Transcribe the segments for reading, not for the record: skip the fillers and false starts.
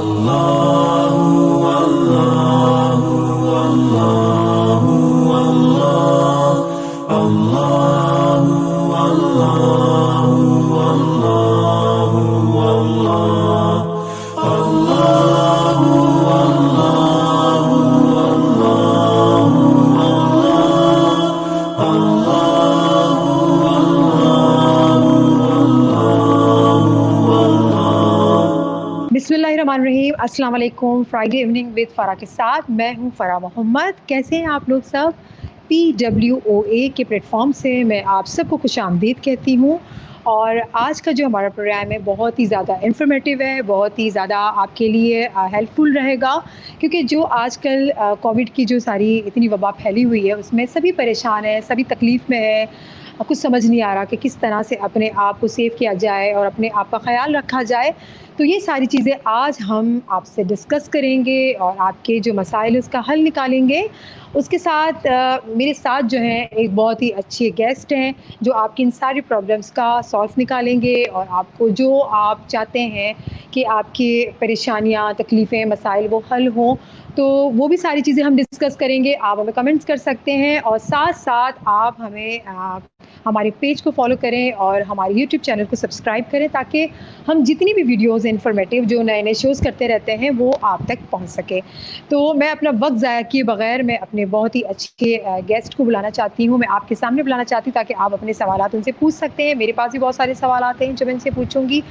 अल्लाहु अल्लाहु अल्लाहु अल्लाह अल्लाहु अल्लाहु अल्लाहु अल्लाह अल्लाहु अल्लाहु अल्लाहु अल्लाह। बिस्मिल्लाहिर्रहमानिर्रहीम। अस्सलाम वालेकुम। फ्राइडे इवनिंग विद फ़रा के साथ मैं हूँ फ़रा मोहम्मद। कैसे हैं आप लोग सब? PWOA के प्लेटफॉर्म से मैं आप सबको खुशामदीद कहती हूँ। और आज का जो हमारा प्रोग्राम है बहुत ही ज़्यादा इन्फॉर्मेटिव है, बहुत ही ज़्यादा आपके लिए हेल्पफुल रहेगा, क्योंकि जो आजकल कोविड की जो सारी इतनी वबा फैली हुई है उसमें सभी परेशान हैं, सभी तकलीफ़ में हैं। कुछ समझ नहीं आ रहा कि किस तरह से अपने आप को सेव किया जाए और अपने आप का ख़्याल रखा जाए। तो ये सारी चीज़ें आज हम आपसे डिस्कस करेंगे और आपके जो मसाइल उसका हल निकालेंगे। उसके साथ मेरे साथ जो हैं एक बहुत ही अच्छे गेस्ट हैं जो आपकी इन सारी प्रॉब्लम्स का सॉल्व निकालेंगे और आपको जो आप चाहते हैं कि आपकी परेशानियाँ, तकलीफ़ें, मसाइल वो हल हों, तो वो भी सारी चीज़ें हम डिस्कस करेंगे। आप हमें कमेंट्स कर सकते हैं और साथ-साथ आप हमें हमारे पेज को फ़ॉलो करें और हमारे यूट्यूब चैनल को सब्सक्राइब करें, ताकि हम जितनी भी वीडियोज़ इन्फॉर्मेटिव जो नए-नए शोज़ करते रहते हैं वो आप तक पहुँच सके। तो मैं अपना वक़्त ज़ाया किए बगैर मैं अपने बहुत ही अच्छे गेस्ट को बुलाना चाहती हूँ। मैं आपके सामने बुलाना चाहती हूँ ताकि आप अपने सवालात उनसे पूछ सकते हैं। मेरे पास भी बहुत सारे सवालात हैं जो मैं इनसे पूछूँगी।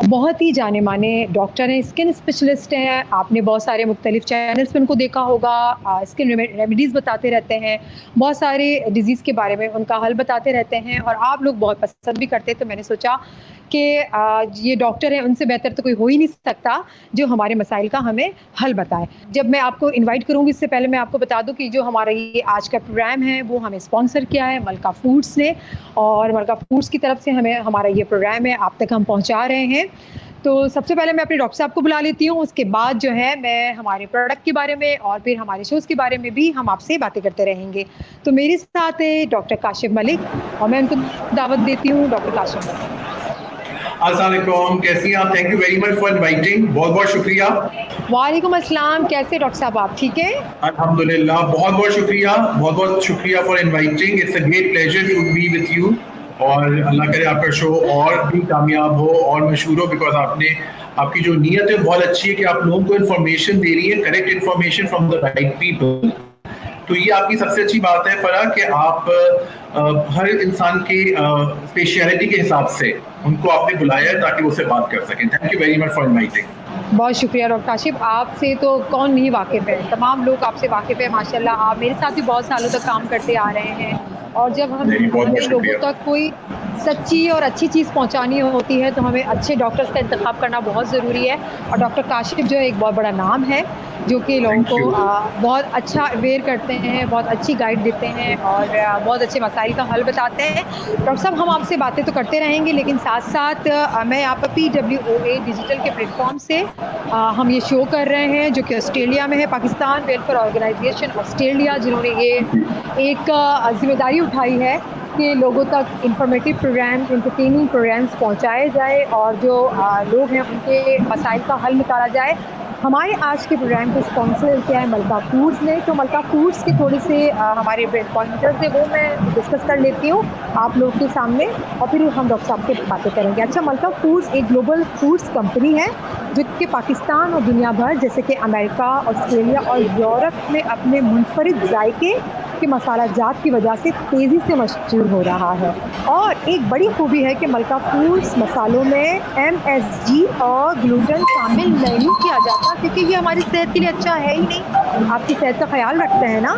बहुत ही जाने-माने डॉक्टर हैं, स्किन स्पेशलिस्ट हैं। आपने बहुत सारे मुख्तलिफ़ चैनल्स पे उनको देखा होगा। स्किन रेमेडीज़ बताते रहते हैं, बहुत सारे डिज़ीज़ के बारे में उनका हल बताते रहते हैं और आप लोग बहुत पसंद भी करते हैं। तो मैंने सोचा कि ये डॉक्टर हैं, उनसे बेहतर तो कोई हो ही नहीं सकता जो हमारे मसाइल का हमें हल बताए। जब मैं आपको इनवाइट करूँगी इससे पहले मैं आपको बता दूँ कि जो हमारा ये आज का प्रोग्राम है वो हमें स्पॉन्सर किया है मलका फूड्स ने, और मलका फूड्स की तरफ से हमें हमारा ये प्रोग्राम है आप तक हम पहुँचा रहे हैं। तो सबसे पहले मैं अपने डॉक्टर साहब को बुला लेती हूँ, उसके बाद जो है मैं हमारे प्रोडक्ट के बारे में और फिर हमारे शोज़ के बारे में भी हम आपसे बातें करते रहेंगे। तो मेरे साथ है डॉक्टर काशिफ मलिक और मैं उनको दावत देती हूँ। डॉक्टर काशिफ मलिक। अस्सलाम वालेकुम, कैसी हैं आप? Thank you very much for inviting. बहुत बहुत शुक्रिया। वालेकुम अस्सलाम। कैसे डॉक्टर साहब आप ठीक हैं? अल्हम्दुलिल्लाह, बहुत बहुत शुक्रिया, बहुत बहुत शुक्रिया for inviting. It's a great pleasure to be with you और अल्लाह करे आपका शो और भी कामयाब हो और मशहूर हो, बिकॉज आपकी जो नीयत है बहुत अच्छी है कि आप लोगों को इन्फॉर्मेशन दे रही है, correct information from the right people. तो ये आपकी सबसे अच्छी बात है फरा कि आप हर इंसान के स्पेशलिटी के हिसाब से उनको आपने बुलाया है ताकि वो उससे बात कर सकें। Thank you very much for inviting. बहुत शुक्रिया डॉक्टर काशिफ। आपसे तो कौन नहीं वाकिफ़ है, तमाम लोग आपसे वाकिफ़ है माशाल्लाह। आप मेरे साथ भी बहुत सालों तक काम करते आ रहे हैं और जब हमें लोगों तक कोई सच्ची और अच्छी चीज़ पहुंचानी होती है तो हमें अच्छे डॉक्टर्स का इंतखाब करना बहुत ज़रूरी है। और डॉक्टर काशिफ जो है एक बहुत बड़ा नाम है जो कि लोगों को बहुत अच्छा अवेयर करते हैं, बहुत अच्छी गाइड देते हैं और बहुत अच्छे मसाइल का हल बताते हैं। डॉक्टर साहब हम आपसे बातें तो करते रहेंगे, लेकिन साथ-साथ मैं यहाँ पर PWOA डिजिटल के प्लेटफॉर्म से हम ये शो कर रहे हैं जो कि ऑस्ट्रेलिया में है, पाकिस्तान वेलफेयर ऑर्गेनाइजेशन ऑस्ट्रेलिया, जिन्होंने ये एक जिम्मेदारी उठाई है कि लोगों तक इंफॉर्मेटिव प्रोग्राम, एंटरटेनिंग प्रोग्राम्स पहुंचाए जाए और जो लोग हैं उनके मसाइल का हल निकाला जाए। हमारे आज के प्रोग्राम को स्पॉन्सर किया है मलका फूड्स ने। तो मलका फूड्स के थोड़े से हमारे ब्रांड पॉइंटर्स हैं वो मैं डिस्कस कर लेती हूँ आप लोग के सामने और फिर हम डॉक्टर साहब से बातें करेंगे। अच्छा, मलका फूड्स एक ग्लोबल फूड्स कंपनी है जो कि पाकिस्तान और दुनिया भर जैसे कि अमेरिका, ऑस्ट्रेलिया और यूरोप में अपने मुनफरिद जायके के मसाला जात की वजह से तेज़ी से मशहूर हो रहा है। और एक बड़ी खूबी है कि मलका फूड्स मसालों में MSG और ग्लूटेन शामिल नहीं किया जाता, क्योंकि ये हमारी सेहत के लिए अच्छा है ही नहीं। आपकी सेहत का ख्याल रखते हैं ना।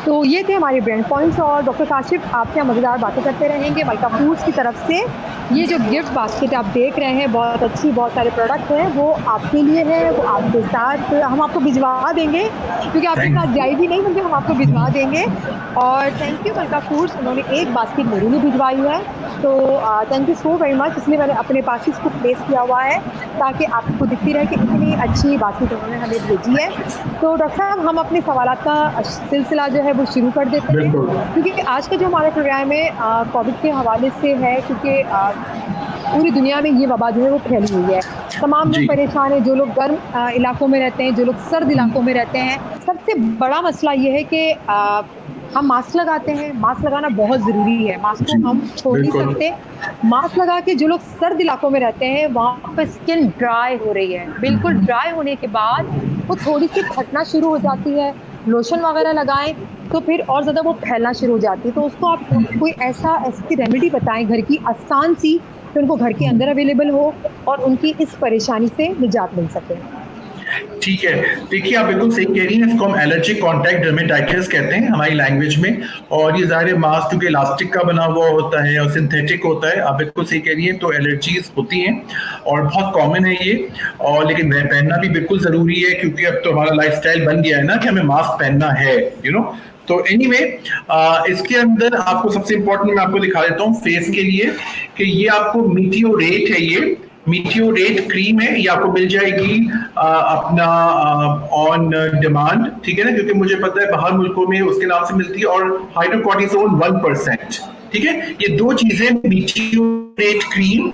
तो ये थे हमारे ब्रांड पॉइंट्स और डॉक्टर काशिफ आपसे हम मज़ेदार बातें करते रहेंगे मलका फूड्स की तरफ से। ये जो गिफ्ट बास्केट आप देख रहे हैं बहुत अच्छी, बहुत सारे प्रोडक्ट हैं, वो आपके लिए है, वो आपके साथ हम आपको भिजवा देंगे, क्योंकि आपके साथ जाएगी नहीं क्योंकि हम आपको भिजवा देंगे। और थैंक यू मलका फूड्स, उन्होंने एक बास्केट मेरे लिए भिजवाई है, तो thank you so very much. इसलिए मैंने अपने पास इसको प्लेस किया हुआ है ताकि आपको दिखती रहे कि इतनी अच्छी बास्केट उन्होंने हमें भेजी है। तो डॉक्टर साहब हम अपने सवालात का सिलसिला जो है वो शुरू कर देते हैं, क्योंकि आज का जो हमारा प्रोग्राम है कोविड के हवाले से है, क्योंकि पूरी दुनिया में ये वबा जो है वो फैली हुई है। तमाम जी। लोग परेशान हैं, जो लोग गर्म इलाकों में रहते हैं, जो लोग सर्द इलाकों में रहते हैं। सबसे बड़ा मसला ये है कि हम मास्क लगाते हैं, मास्क लगाना बहुत ज़रूरी है, मास्क जी, को हम छोड़ नहीं बिल्कुल। सकते। मास्क लगा के जो लोग सर्द इलाकों में रहते हैं, वहाँ पे स्किन ड्राई हो रही है। बिल्कुल ड्राई होने के बाद वो थोड़ी-सी फटना शुरू हो जाती है, लोशन वगैरह लगाएँ, तो फिर और ज़्यादा वो फैलना शुरू हो जाती है। तो उसको आप कोई ऐसी रेमेडी बताएँ घर की आसान-सी, कि उनको घर के अंदर अवेलेबल हो और उनकी इस परेशानी से निजात मिल सके। ठीक है, देखिए आप बिल्कुल सही कह रही हैं, इसको हम एलर्जिक कॉन्टैक्ट डर्मेटाइटिस कहते हैं हमारी लैंग्वेज में। और ये ज़ाहिर है मास्क क्योंकि इलास्टिक का बना हुआ होता है और सिंथेटिक होता है, आप बिल्कुल सही कह रही हैं, तो एलर्जीज होती हैं और बहुत कॉमन है ये। और लेकिन वह पहनना भी बिल्कुल ज़रूरी है क्योंकि अब तो हमारा लाइफस्टाइल बन गया है ना कि हमें मास्क पहनना है, तो एनीवे इसके अंदर आपको सबसे इम्पोर्टेंट मैं आपको दिखा देता हूँ फेस के लिए कि ये आपको मीटियोरेट है, ये मीटियोरेट क्रीम है, ये आपको मिल जाएगी अपना ऑन डिमांड, ठीक है ना, क्योंकि मुझे पता है बाहर मुल्कों में उसके नाम से मिलती है। और हाइड्रोकॉर्टिसोन 1%, ठीक है, ये दो चीजें मीटियोरेट क्रीम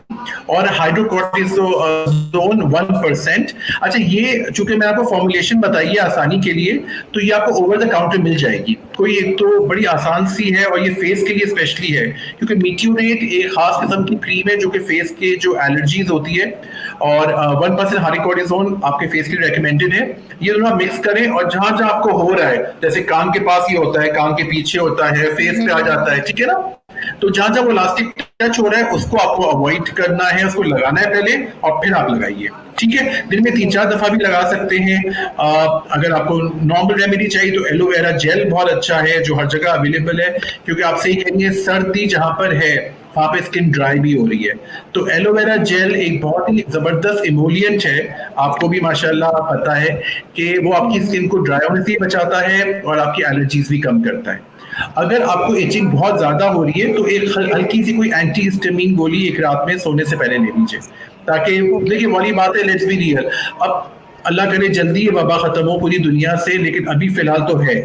और हाइड्रोकॉर्टिसोन 1%। अच्छा, ये चूंकि मैं आपको फॉर्मुलेशन बताई है आसानी के लिए, तो ये आपको ओवर द काउंटर मिल जाएगी। कोई एक तो बड़ी आसान सी है और ये फेस के लिए स्पेशली है क्योंकि मीटियोरेट एक खास किस्म की क्रीम है जो कि फेस के जो एलर्जीज होती है और 1% हाइड्रोकॉर्टिसोन आपके फेस के लिए रेकमेंडेड है। ये दोनों मिक्स करें और जहां जहां आपको हो रहा है, जैसे कान के पास ये होता है, कान के पीछे होता है, फेस पे आ जाता है, ठीक है ना, तो जहां जहां वो इलास्टिक टच हो रहा है उसको आपको अवॉइड करना है, उसको लगाना है पहले और फिर आप लगाइए, ठीक है। दिन में 3-4 दफा भी लगा सकते हैं। अगर आपको नॉर्मल रेमेडी चाहिए तो एलोवेरा जेल बहुत अच्छा है जो हर जगह अवेलेबल है, क्योंकि आप सही कहेंगे सर्दी जहां पर है वहां पे स्किन ड्राई भी हो रही है, तो एलोवेरा जेल एक बहुत ही जबरदस्त इमोलिएंट है। आपको भी माशाल्लाह पता है कि वो आपकी स्किन को ड्राई होने से बचाता है और आपकी एलर्जीज भी कम करता है। अगर आपको इचिंग बहुत ज्यादा हो रही है तो एक हल्की सी कोई एंटी हिस्टामिन गोली एक रात में सोने से पहले ले लीजिए, ताकि देखिए वाली बात है, लेट्स बी रियल, अब अल्लाह करे जल्दी ये वबा खत्म हो पूरी दुनिया से, लेकिन अभी फिलहाल तो है,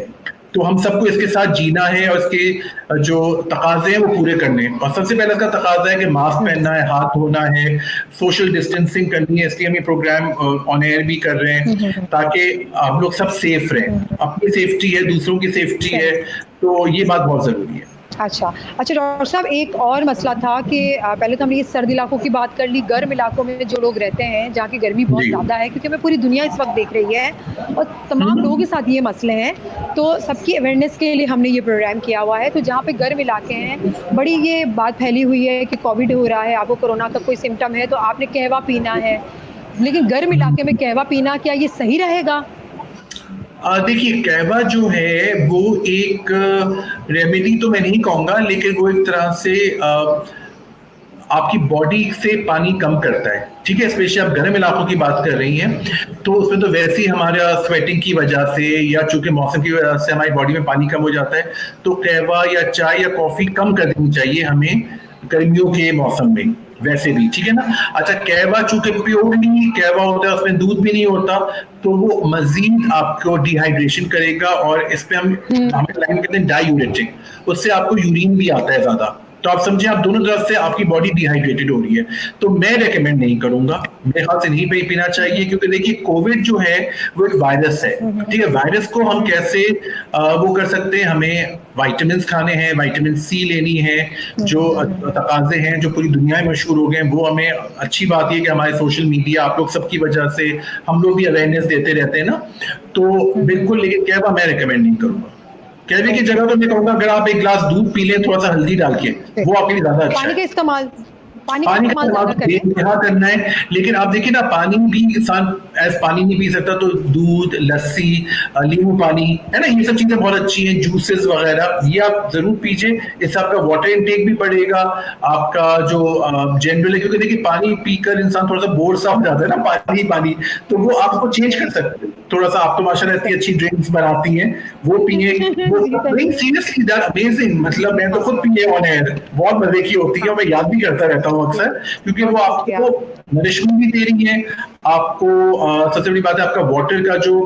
तो हम सबको इसके साथ जीना है और इसके जो तकाजे हैं वो पूरे करने हैं। और सबसे पहले इसका तकाजा है कि मास्क पहनना है, हाथ धोना है, सोशल डिस्टेंसिंग करनी है, इसलिए हम ये प्रोग्राम ऑन एयर भी कर रहे हैं ताकि आप लोग सब सेफ रहें। अपनी सेफ्टी है, दूसरों की सेफ्टी है, तो ये बात बहुत जरूरी है। अच्छा डॉक्टर साहब, एक और मसला था कि पहले तो हमने ये सर्द इलाकों की बात कर ली। गर्म इलाकों में जो लोग रहते हैं जहाँ की गर्मी बहुत ज़्यादा है, क्योंकि हमें पूरी दुनिया इस वक्त देख रही है और तमाम लोगों के साथ ये मसले हैं, तो सबकी अवेयरनेस के लिए हमने ये प्रोग्राम किया हुआ है। तो जहाँ पे गर्म इलाके हैं, बड़ी ये बात फैली हुई है कि कोविड हो रहा है, आपको कोरोना का कोई सिम्टम है तो आपने कहवा पीना है, लेकिन गर्म इलाके में कहवा पीना क्या ये सही रहेगा? देखिए, कहवा जो है वो एक रेमेडी तो मैं नहीं कहूँगा, लेकिन वो एक तरह से आपकी बॉडी से पानी कम करता है, ठीक है। स्पेशली आप गर्म इलाकों की बात कर रही हैं, तो उसमें तो वैसे ही हमारा स्वेटिंग की वजह से या चूंकि मौसम की वजह से हमारी बॉडी में पानी कम हो जाता है, तो कहवा या चाय या कॉफी कम कर देनी चाहिए हमें गर्मियों के मौसम में, वैसे भी, ठीक है ना। अच्छा, कहवा चूंकि प्योरली कहवा होता है, उसमें दूध भी नहीं होता, तो वो मजीद आपको डिहाइड्रेशन करेगा और इस पे हम लाइन कहते हैं डायूरेटिक, उससे आपको यूरिन भी आता है ज्यादा, तो आप समझे आप दोनों तरफ से आपकी बॉडी डिहाइड्रेटेड हो रही है, तो मैं रेकमेंड नहीं करूंगा, मेरे ख्याल से नहीं पीना चाहिए, क्योंकि देखिए कोविड जो है वो एक वायरस है, ठीक है। वायरस को हम कैसे वो कर सकते हैं, हमें विटामिन खाने हैं, विटामिन सी लेनी है, जो तकाजे हैं जो पूरी दुनिया में मशहूर हो गए हैं, वो हमें अच्छी बात है कि हमारे सोशल मीडिया आप लोग सबकी वजह से हम लोग भी अवेयरनेस देते रहते हैं ना, तो बिल्कुल, लेकिन कहवा मैं रिकमेंड नहीं करूंगा। कहने की जगह तो मैं कहूंगा अगर आप एक गिलास दूध पी लें थोड़ा सा हल्दी डाल के, वो आपके लिए ज्यादा अच्छा है। पानी का इस्तेमाल करना है, लेकिन आप देखिए ना, पानी भी इंसान पानी नहीं पी सकता, तो दूध, लस्सी, नींबू पानी है ना, ये सब चीजें बहुत अच्छी हैं, जूसेस वगैरह ये आप जरूर पीजिए, इससे आपका वाटर इनटेक भी बढ़ेगा, आपका जो जनरल है, क्योंकि देखिए पानी पीकर इंसान थोड़ा सा बोर सा हो जाता है ना, पानी, तो वो आपको चेंज कर सकते हैं थोड़ा सा। आप तो माशाल्लाह इतनी अच्छी ड्रिंक्स बनाती हैं, वो पिए, सीरियसली दैट अमेजिंग, मतलब मैं तो खुद पिए ऑन एयर, बहुत मजे की होती है और मैं याद भी करता रहता हूँ हूँ अक्सर, क्योंकि वो आपको नरिशमेंट भी दे रही है, आपको सबसे बड़ी बात है आपका वाटर का जो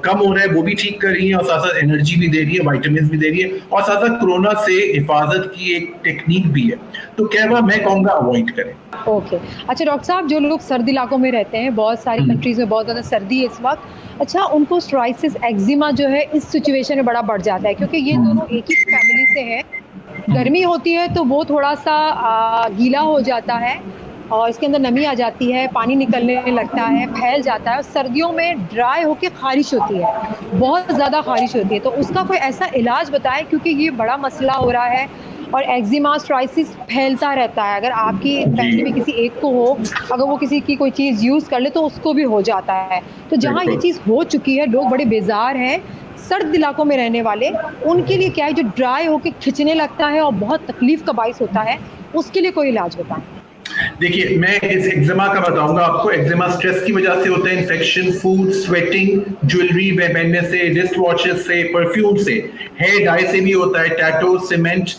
कम हो रहा है वो भी ठीक कर रही है, और साथ साथ एनर्जी भी दे रही है, विटामिन भी दे रही है, और साथ साथ कोरोना से हिफाजत की एक टेक्निक भी है। तो क्या हुआ, मैं कहूँगा अवॉइड करें। ओके अच्छा डॉक्टर साहब, जो लोग सर्दी इलाकों में रहते हैं, बहुत सारी कंट्रीज में बहुत ज़्यादा सर्दी है इस वक्त, अच्छा उनको सोराइसिस एक्जिमा जो है इस सिचुएशन में बड़ा बढ़ जाता है, क्योंकि ये दोनों एक ही फैमिली से हैं। गर्मी होती है तो वो थोड़ा सा गीला हो जाता है और इसके अंदर नमी आ जाती है, पानी निकलने लगता है, फैल जाता है, और सर्दियों में ड्राई होके खारिश होती है, बहुत ज़्यादा खारिश होती है। तो उसका कोई ऐसा इलाज बताएं, क्योंकि ये बड़ा मसला हो रहा है और एक्जिमा सोराइसिस फैलता रहता है। अगर आपकी फैमिली में किसी एक को हो, अगर वो किसी की कोई चीज़ यूज़ कर ले तो उसको भी हो जाता है। तो जहाँ ये चीज़ हो चुकी है, लोग बड़े बेजार हैं, सर्द इलाकों में रहने वाले, उनके लिए क्या है जो ड्राई होके खिंचने लगता है और बहुत तकलीफ का बाइस होता है, उसके लिए कोई इलाज बताएं। देखिए, मैं इस एक्जिमा का बताऊंगा आपको। एक्जिमा स्ट्रेस की वजह से होता है, इन्फेक्शन, फूड, स्वेटिंग, ज्वेलरी पहनने से, रिस्ट वॉचेस से, परफ्यूम से, हेयर डाई से भी होता है, टैटू, सीमेंट,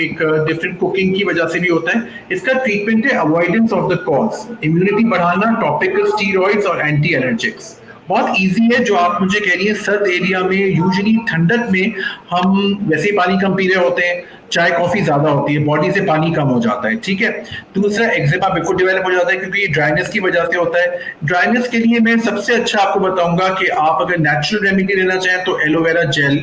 एक डिफरेंट कुकिंग की वजह से भी होता है। इसका ट्रीटमेंट है avoidance of the cause, immunity बढ़ाना, टॉपिकल स्टीरॉइड्स और एंटी एलर्जिक्स। बहुत इजी है जो आप मुझे कह रही है। सर्द एरिया में यूजुअली ठंडक में हम वैसे ही पानी कम पी रहे होते हैं, चाय कॉफी ज्यादा होती है, बॉडी से पानी कम हो जाता है, ठीक है। दूसरा, एक्जिमा बिल्कुल डेवलप हो जाता है क्योंकि ड्राइनेस की वजह से होता है। ड्राइनेस के लिए मैं सबसे अच्छा आपको बताऊंगा कि आप अगर नेचुरल रेमेडी लेना चाहें तो एलोवेरा जेल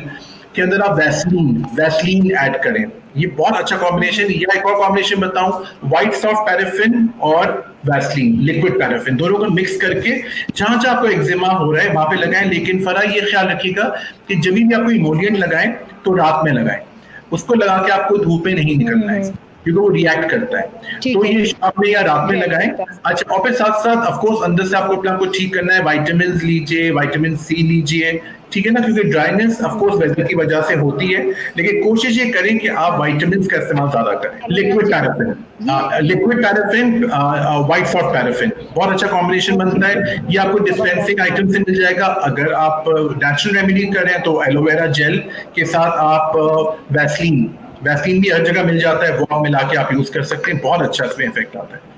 के अंदर आप वैसलीन ऐड करें, ये बहुत अच्छा कॉम्बिनेशन। या एक और कॉम्बिनेशन बताऊं, व्हाइट सॉफ्ट पैराफिन और वैसलीन लिक्विड पैराफिन, दोनों को मिक्स करके जहां जहां आपको एक्जिमा हो रहा है वहां पे लगाएं। लेकिन फरा ये ख्याल रखिएगा कि जब भी आपको इमोलिएंट लगाएं तो रात में लगाएं, उसको लगा के आपको धूप में नहीं निकलना है क्योंकि वो रिएक्ट करता है। तो ये शाम में या रात में लगाएं। अच्छा, और फिर साथ साथ ऑफ कोर्स अंदर से आपको अपना कुछ ठीक करना है, विटामिन लीजिए, विटामिन सी लीजिए, ठीक है ना, क्योंकि ड्राइनेस ऑफ कोर्स वेदर की वजह से होती है, लेकिन कोशिश ये करें कि आप विटामिन का इस्तेमाल ज्यादा करें। Liquid paraffin, white soft paraffin, बहुत अच्छा कॉम्बिनेशन बनता है। ये आपको डिस्पेंसिंग आइटम से मिल जाएगा। अगर आप नेचुरल रेमेडी करें तो एलोवेरा जेल के साथ आप वैसलीन भी हर जगह मिल जाता है, वो आप मिला के आप यूज कर सकते हैं, बहुत अच्छा इसमें इफेक्ट आता है।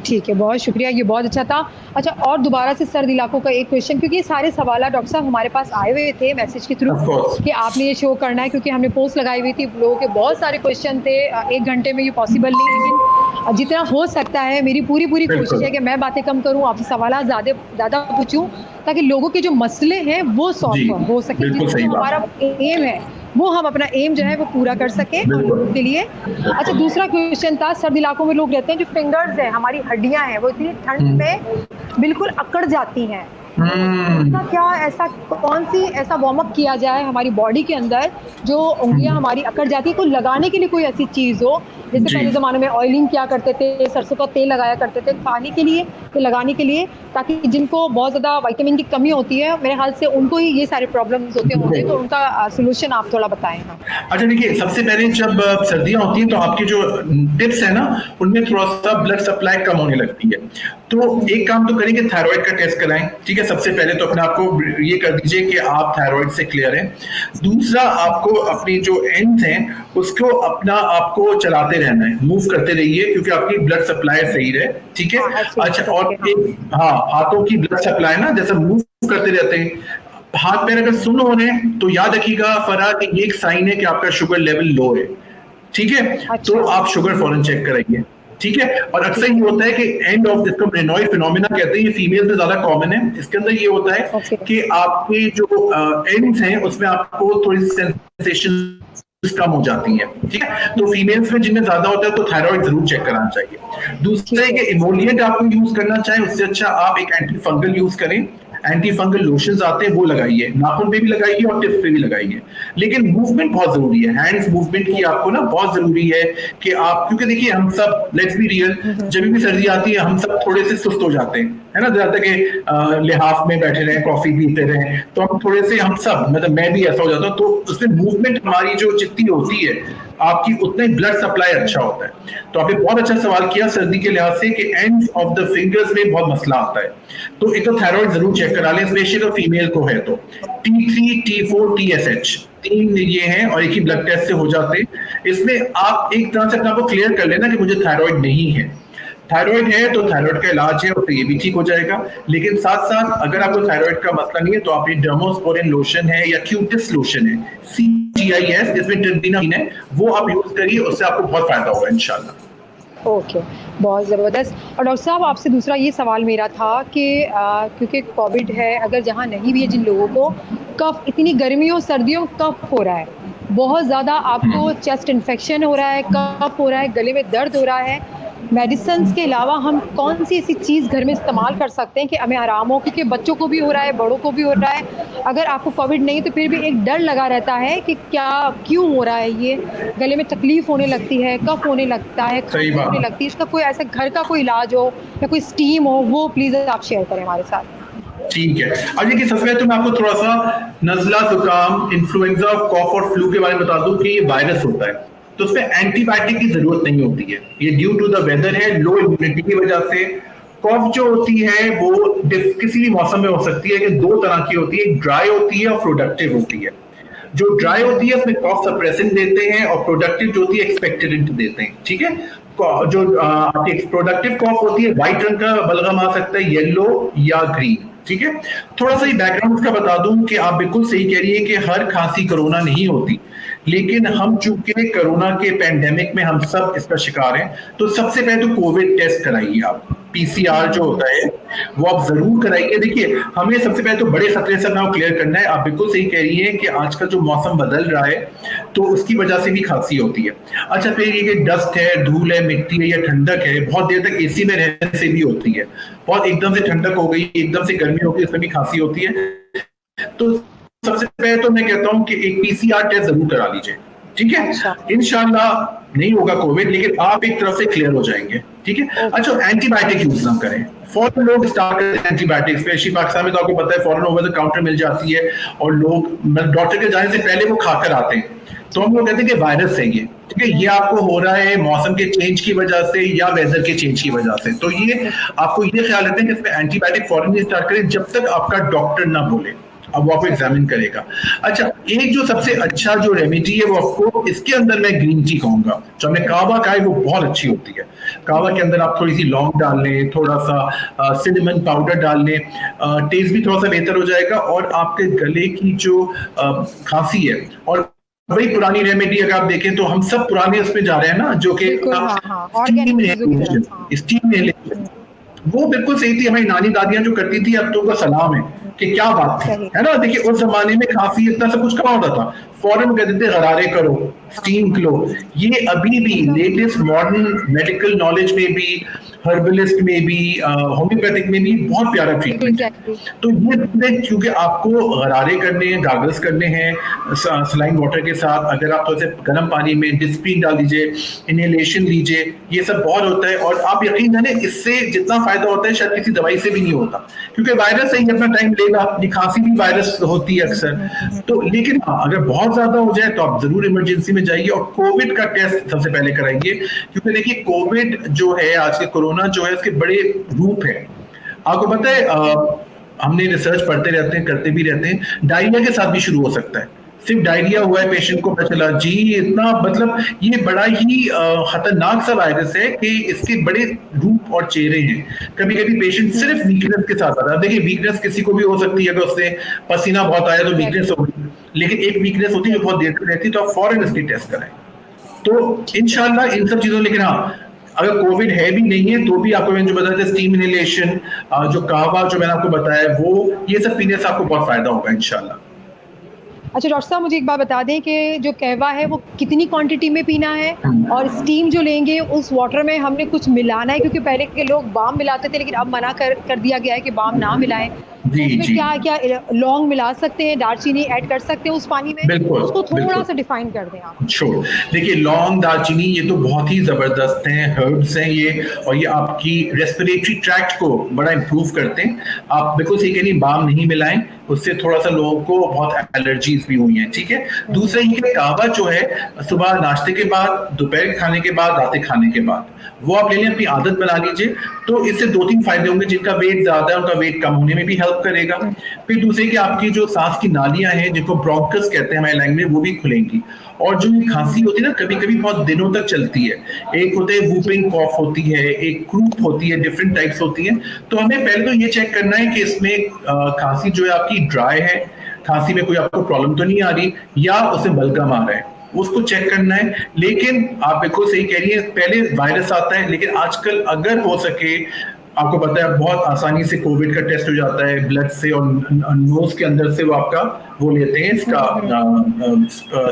ठीक है, बहुत शुक्रिया, ये बहुत अच्छा था। अच्छा, और दोबारा से सर्द इलाकों का एक क्वेश्चन, क्योंकि ये सारे सवाल डॉक्टर साहब हमारे पास आए हुए थे मैसेज के थ्रू कि आपने ये शो करना है, क्योंकि हमने पोस्ट लगाई हुई थी, लोगों के बहुत सारे क्वेश्चन थे। 1 घंटे में ये पॉसिबल नहीं, लेकिन जितना हो सकता है मेरी पूरी कोशिश है कि मैं बातें कम करूँ, आपसे सवाल ज़्यादा पूछूँ, ताकि लोगों के जो मसले हैं वो सॉल्व हो सके। हमारा एम है वो हम अपना एम जो है वो पूरा कर सके और लोगों के लिए। अच्छा, दूसरा क्वेश्चन था, सर्द इलाकों में लोग रहते हैं, जो फिंगर्स हैं, हमारी हड्डियां हैं, वो इतनी ठंड में बिल्कुल अकड़ जाती हैं। क्या ऐसा वार्म अप किया जाए हमारी बॉडी के अंदर, जो उंगलियां हमारी अकड़ जाती है, कोई लगाने के लिए कोई ऐसी चीज हो, जैसे पहले जमाने में ऑयलिंग किया करते थे, सरसों का तेल लगाया करते थे खाने के लिए, तो लगाने के लिए, ताकि जिनको बहुत ज्यादा विटामिन की कमी होती है, मेरे ख्याल से उनको ही ये सारे प्रॉब्लम्स होते होंगे, तो उनका सोल्यूशन आप थोड़ा बताएं। अच्छा, देखिए, सबसे पहले जब सर्दियां होती हैं तो आपके जो टिप्स है ना, उनमें थोड़ा सा ब्लड सप्लाई कम होने लगती है। तो एक काम तो करें कि थायराइड का टेस्ट कराएं, ठीक है। सबसे पहले तो अपने आपको ये कर दीजिए कि आप थायराइड से क्लियर हैं। दूसरा, आपको अपनी जो एंड्स हैं उसको आपको चलाते रहना है, मूव करते रहिए, क्योंकि आपकी ब्लड सप्लाई सही रहे, ठीक है। अच्छा, और हाथों की ब्लड सप्लाई ना, जैसे मूव करते रहते हैं, हाथ पैर अगर सुन्न हो रहे हैं तो याद रखिएगा फरा कि ये एक साइन है कि आपका शुगर लेवल लो है, ठीक है। तो आप शुगर फौरन चेक कराइए, ठीक है। और अक्सर ये होता है कि एंड ऑफ जिसको रेनॉइड फिनोमेना कहते हैं, ये फीमेल में ज्यादा कॉमन है। इसके अंदर ये होता है कि आपके जो एंड्स हैं उसमें आपको थोड़ी सेंसेशन कम हो जाती है, ठीक है। तो फीमेल्स में जिनमें ज्यादा होता है तो थायराइड जरूर चेक कराना चाहिए। दूसरे के इमोलिएंट आपको यूज करना चाहे, उससे अच्छा आप एक एंटी फंगल यूज करें। एंटी फंगल लोशंस आते हैं, वो लगाइए, नाखून पे भी लगाइए और टिप्स पे भी लगाइए। लेकिन मूवमेंट बहुत जरूरी है, हैंड्स मूवमेंट की आपको ना बहुत जरूरी है कि आप, क्योंकि देखिए हम सब, लेट्स बी रियल, जब भी सर्दी आती है हम सब थोड़े से सुस्त हो जाते हैं, है ना। ज्यादा कि लिहाफ में बैठे रहे, कॉफी पीते रहे, तो हम थोड़े से, हम सब, मतलब मैं भी ऐसा हो जाता हूँ। तो उसमें मूवमेंट हमारी जो जितनी होती है, आपकी उतना ही ब्लड सप्लाई अच्छा होता है। तो आपने बहुत अच्छा सवाल किया सर्दी के लिहाज से कि एंड ऑफ द फिंगर्स में बहुत मसला आता है, तो एक तो थायराइड जरूर चेक करा लें, स्पेशली फीमेल को है तो T3, T4, TSH 3 ये हैं और एक ही ब्लड टेस्ट से हो जाते हैं। इसमें आप एक तरह से अपने आप को क्लियर कर लेना कि मुझे थायराइड नहीं है। थायराइड है तो थायराइड का इलाज है, उससे ये भी ठीक हो जाएगा। लेकिन साथ साथ अगर आपको थायराइड का मसला नहीं है तो आप ये डर्मोस्पोरिन लोशन है या क्यूटिस लोशन है CGIS, जिसमें टर्बिनाइन है, वो आप यूज करिए, उससे आपको बहुत फायदा होगा इंशाल्लाह। ओके, बहुत ज़बरदस्त। और डॉक्टर साहब आपसे दूसरा ये सवाल मेरा था कि क्योंकि कोविड है, अगर जहाँ नहीं भी है जिन लोगों को कफ, इतनी गर्मियों सर्दियों कफ हो रहा है, बहुत ज़्यादा आपको चेस्ट इन्फेक्शन हो रहा है, कफ हो रहा है, गले में दर्द हो रहा है, मेडिसिन के अलावा हम कौन सी ऐसी चीज़ घर में इस्तेमाल कर सकते हैं कि हमें आराम हो? क्योंकि बच्चों को भी हो रहा है, बड़ों को भी हो रहा है। अगर आपको कोविड नहीं तो फिर भी एक डर लगा रहता है कि क्या, क्यों हो रहा है ये, गले में तकलीफ होने लगती है, कफ होने लगता है, सही खांसी बात। होने लगती है। इसका कोई ऐसा घर का कोई इलाज हो या कोई स्टीम हो, वो प्लीज़ आप शेयर करें हमारे साथ। ठीक है, अब देखिए सबसे पहले तो मैं आपको थोड़ा सा नजला, जुकाम, इन्फ्लुएंजा, कॉफ और फ्लू के बारे में बता दूं कि ये वायरस होता है, तो उसमें एंटीबायोटिक की जरूरत नहीं होती है। ये ड्यू टू द वेदर है, लो इम्यूनिटी की वजह से। कॉफ जो होती है वो किसी भी मौसम में हो सकती है, कि दो तरह की होती है, एक ड्राई होती है और प्रोडक्टिव होती है। जो ड्राई होती है उसमें कॉफ सप्रेसेंट देते हैं और प्रोडक्टिव जो होती है एक्सपेक्टेंट देते हैं, ठीक है। जो आपकी प्रोडक्टिव कॉफ होती है व्हाइट रंग का बलगम आ सकता है, येलो या ग्रीन, ठीक है। थोड़ा सा बैकग्राउंड इसका बता दूं कि आप बिल्कुल सही कह रही है कि हर खांसी कोरोना नहीं होती, लेकिन हम चूंकि कोरोना के पैंडेमिक में हम सब इसका शिकार हैं, तो सबसे पहले तो कोविड टेस्ट कराइए आप। PCR जो होता है वो आप जरूर कराइए। देखिए हमें सबसे पहले तो बड़े खतरे से अपना क्लियर करना है। आप बिल्कुल सही कह रही हैं कि आजकल जो मौसम बदल रहा है तो उसकी वजह से भी खांसी होती है। अच्छा, फिर ये कि डस्ट है, धूल है, मिट्टी है या ठंडक है, बहुत देर तक AC में रहने से भी होती है। बहुत एकदम से ठंडक हो गई, एकदम से गर्मी हो गई, उसमें भी खांसी होती है। तो सबसे पहले तो मैं कहता हूं कि एक PCR टेस्ट जरूर करा लीजिए, ठीक है। अच्छा। इंशाल्लाह नहीं होगा कोविड, लेकिन आप एक तरफ से क्लियर हो जाएंगे, ठीक है। अच्छा, एंटीबायोटिक यूज ना करें। फॉरन लोग स्टार्ट करते हैं एंटीबायोटिक, स्पेशली पाकिस्तान में तो आपको पता है फॉरन ओवर द काउंटर मिल जाती है और लोग डॉक्टर के जाने से पहले वो खाकर आते हैं। तो हम लोग कहते हैं कि वायरस है ये, ठीक है, ये आपको हो रहा है मौसम के चेंज की वजह से या वेदर के चेंज की वजह से। तो ये आपको ये ख्याल रखते हैं कि इसमें एंटीबायोटिक फॉरन नहीं स्टार्ट करें जब तक आपका डॉक्टर ना बोले, अब वो आपको एग्जामिन करेगा। अच्छा, एक जो सबसे अच्छा जो रेमेडी है वो आपको इसके अंदर मैं ग्रीन टी कहूंगा, जो हमने कावा का है वो बहुत अच्छी होती है। कावा के अंदर आप थोड़ी सी लौंग डाल लें, थोड़ा सा सिनेमन पाउडर डाल लें, टेस्ट भी थोड़ा सा बेहतर हो जाएगा और आपके गले की जो खांसी है, और वही पुरानी रेमेडी अगर आप देखें तो हम सब पुराने उसमें जा रहे हैं ना, जो कि स्टीम इनहेलेशन, वो बिल्कुल सही थी। हमारी नानी दादियां जो करती थी, अब तो उनका सलाम है कि क्या बात है ना। देखिए उस जमाने में खांसी इतना सब कुछ कहाँ होता था, फौरन कहते थे गरारे करो, स्टीम लो। ये अभी भी लेटेस्ट मॉडर्न मेडिकल नॉलेज में भी, हर्बलिस्ट में भी, होम्योपैथिक में भी बहुत प्यारा ट्रीटमेंट है। तो ये क्योंकि आपको गरारे करने हैं, गागल्स करने हैं सलाइन वाटर के साथ, अगर आप थोड़े से गर्म पानी में डिस्प्रिन डाल दीजिए, इनहेलेशन लीजिए, ये सब बहुत होता है। और आप यकीन जाने इससे जितना फायदा होता है शायद किसी दवाई से भी नहीं होता, क्योंकि वायरस ही अपना टाइम लेगा, खांसी भी वायरस होती है अक्सर। तो लेकिन अगर बहुत ज्यादा हो जाए तो आप जरूर इमरजेंसी में जाइए और कोविड का टेस्ट सबसे पहले कराइए, क्योंकि देखिए कोविड जो है, आज के कोरोना जो है, इसके बड़े रूप है। आपको पता है हमने रिसर्च पढ़ते रहते हैं, करते भी रहते हैं, डायरिया के साथ भी शुरू हो सकता है। सिर्फ डायरिया हुआ है पेशेंट को पता चला जी, इतना मतलब ये बड़ा ही खतरनाक सा वायरस है कि इसके बड़े रूप और चेहरे हैं। कभी कभी पेशेंट सिर्फ वीकनेस के साथ आता है। देखिए वीकनेस किसी को भी हो सकती है, अगर उससे पसीना बहुत आया तो वीकनेस होगी, लेकिन एक वीकनेस होती है जो बहुत देर तक रहती है, तो आप फौरन इसकी टेस्ट कराएं। तो इंशाल्लाह इन सब चीजों, लेकिन हाँ अगर कोविड है भी नहीं है तो भी आपको मैंने जो बताया था स्टीम इनहेलेशन, जो कहवा जो मैंने आपको बताया, वो ये सब पीने से आपको बहुत फायदा होगा इंशाल्लाह। अच्छा डॉक्टर साहब, मुझे एक बात बता दें कि जो कहवा है वो कितनी क्वांटिटी में पीना है, और स्टीम जो लेंगे उस वाटर में हमने कुछ मिलाना है? क्योंकि पहले के लोग बाम मिलाते थे, लेकिन अब मना कर दिया गया है कि बाम ना मिलाएं। जी उसमें जी क्या क्या लौंग मिला सकते हैं, दालचीनी ऐड कर सकते हैं उस पानी में, बिल्कुल उसको थोड़ा बिल्कुल सा डिफाइन कर दें आप। श्योर। देखिए लौंग दालचीनी ये तो बहुत ही जबरदस्त हैं, हर्ब्स हैं ये, और ये आपकी रेस्पिरेटरी ट्रैक्ट को बड़ा इंप्रूव करते हैं। आप बिल्कुल सही कह रही हैं, बाम नहीं मिलाएं, उससे थोड़ा सा लोगों को बहुत एलर्जीज भी हुई हैं, ठीक है। दूसरा ये कहवा जो है, सुबह नाश्ते के बाद, दोपहर के खाने के बाद, रात के खाने के बाद, वो आप ले लें, अपनी आदत बना लीजिए। तो इससे 2-3 फायदे होंगे। जिनका वेट ज्यादा है उनका वेट कम होने में भी हेल्प करेगा। फिर दूसरे कि आपकी जो सांस की नालियां हैं, जिनको ब्रोंकस कहते हैं हमारे लैंग्वेज में, वो भी खुलेंगी। और जो ये खांसी होती है ना, कभी कभी बहुत दिनों तक चलती है। एक होते हैं वूपिंग कॉफ होती है, एक क्रूप होती है, डिफरेंट टाइप्स होती है। तो हमें पहले तो ये चेक करना है कि इसमें खांसी जो है आपकी ड्राई है, खांसी में कोई आपको प्रॉब्लम तो नहीं आ रही, या उसमें बलगम आ रहा है, उसको चेक करना है। लेकिन आप बिल्कुल सही कह रही है, पहले वायरस आता है, लेकिन आजकल अगर हो सके, आपको पता है बहुत आसानी से कोविड का टेस्ट हो जाता है ब्लड से, और नोज के अंदर से वो आपका वो लेते हैं इसका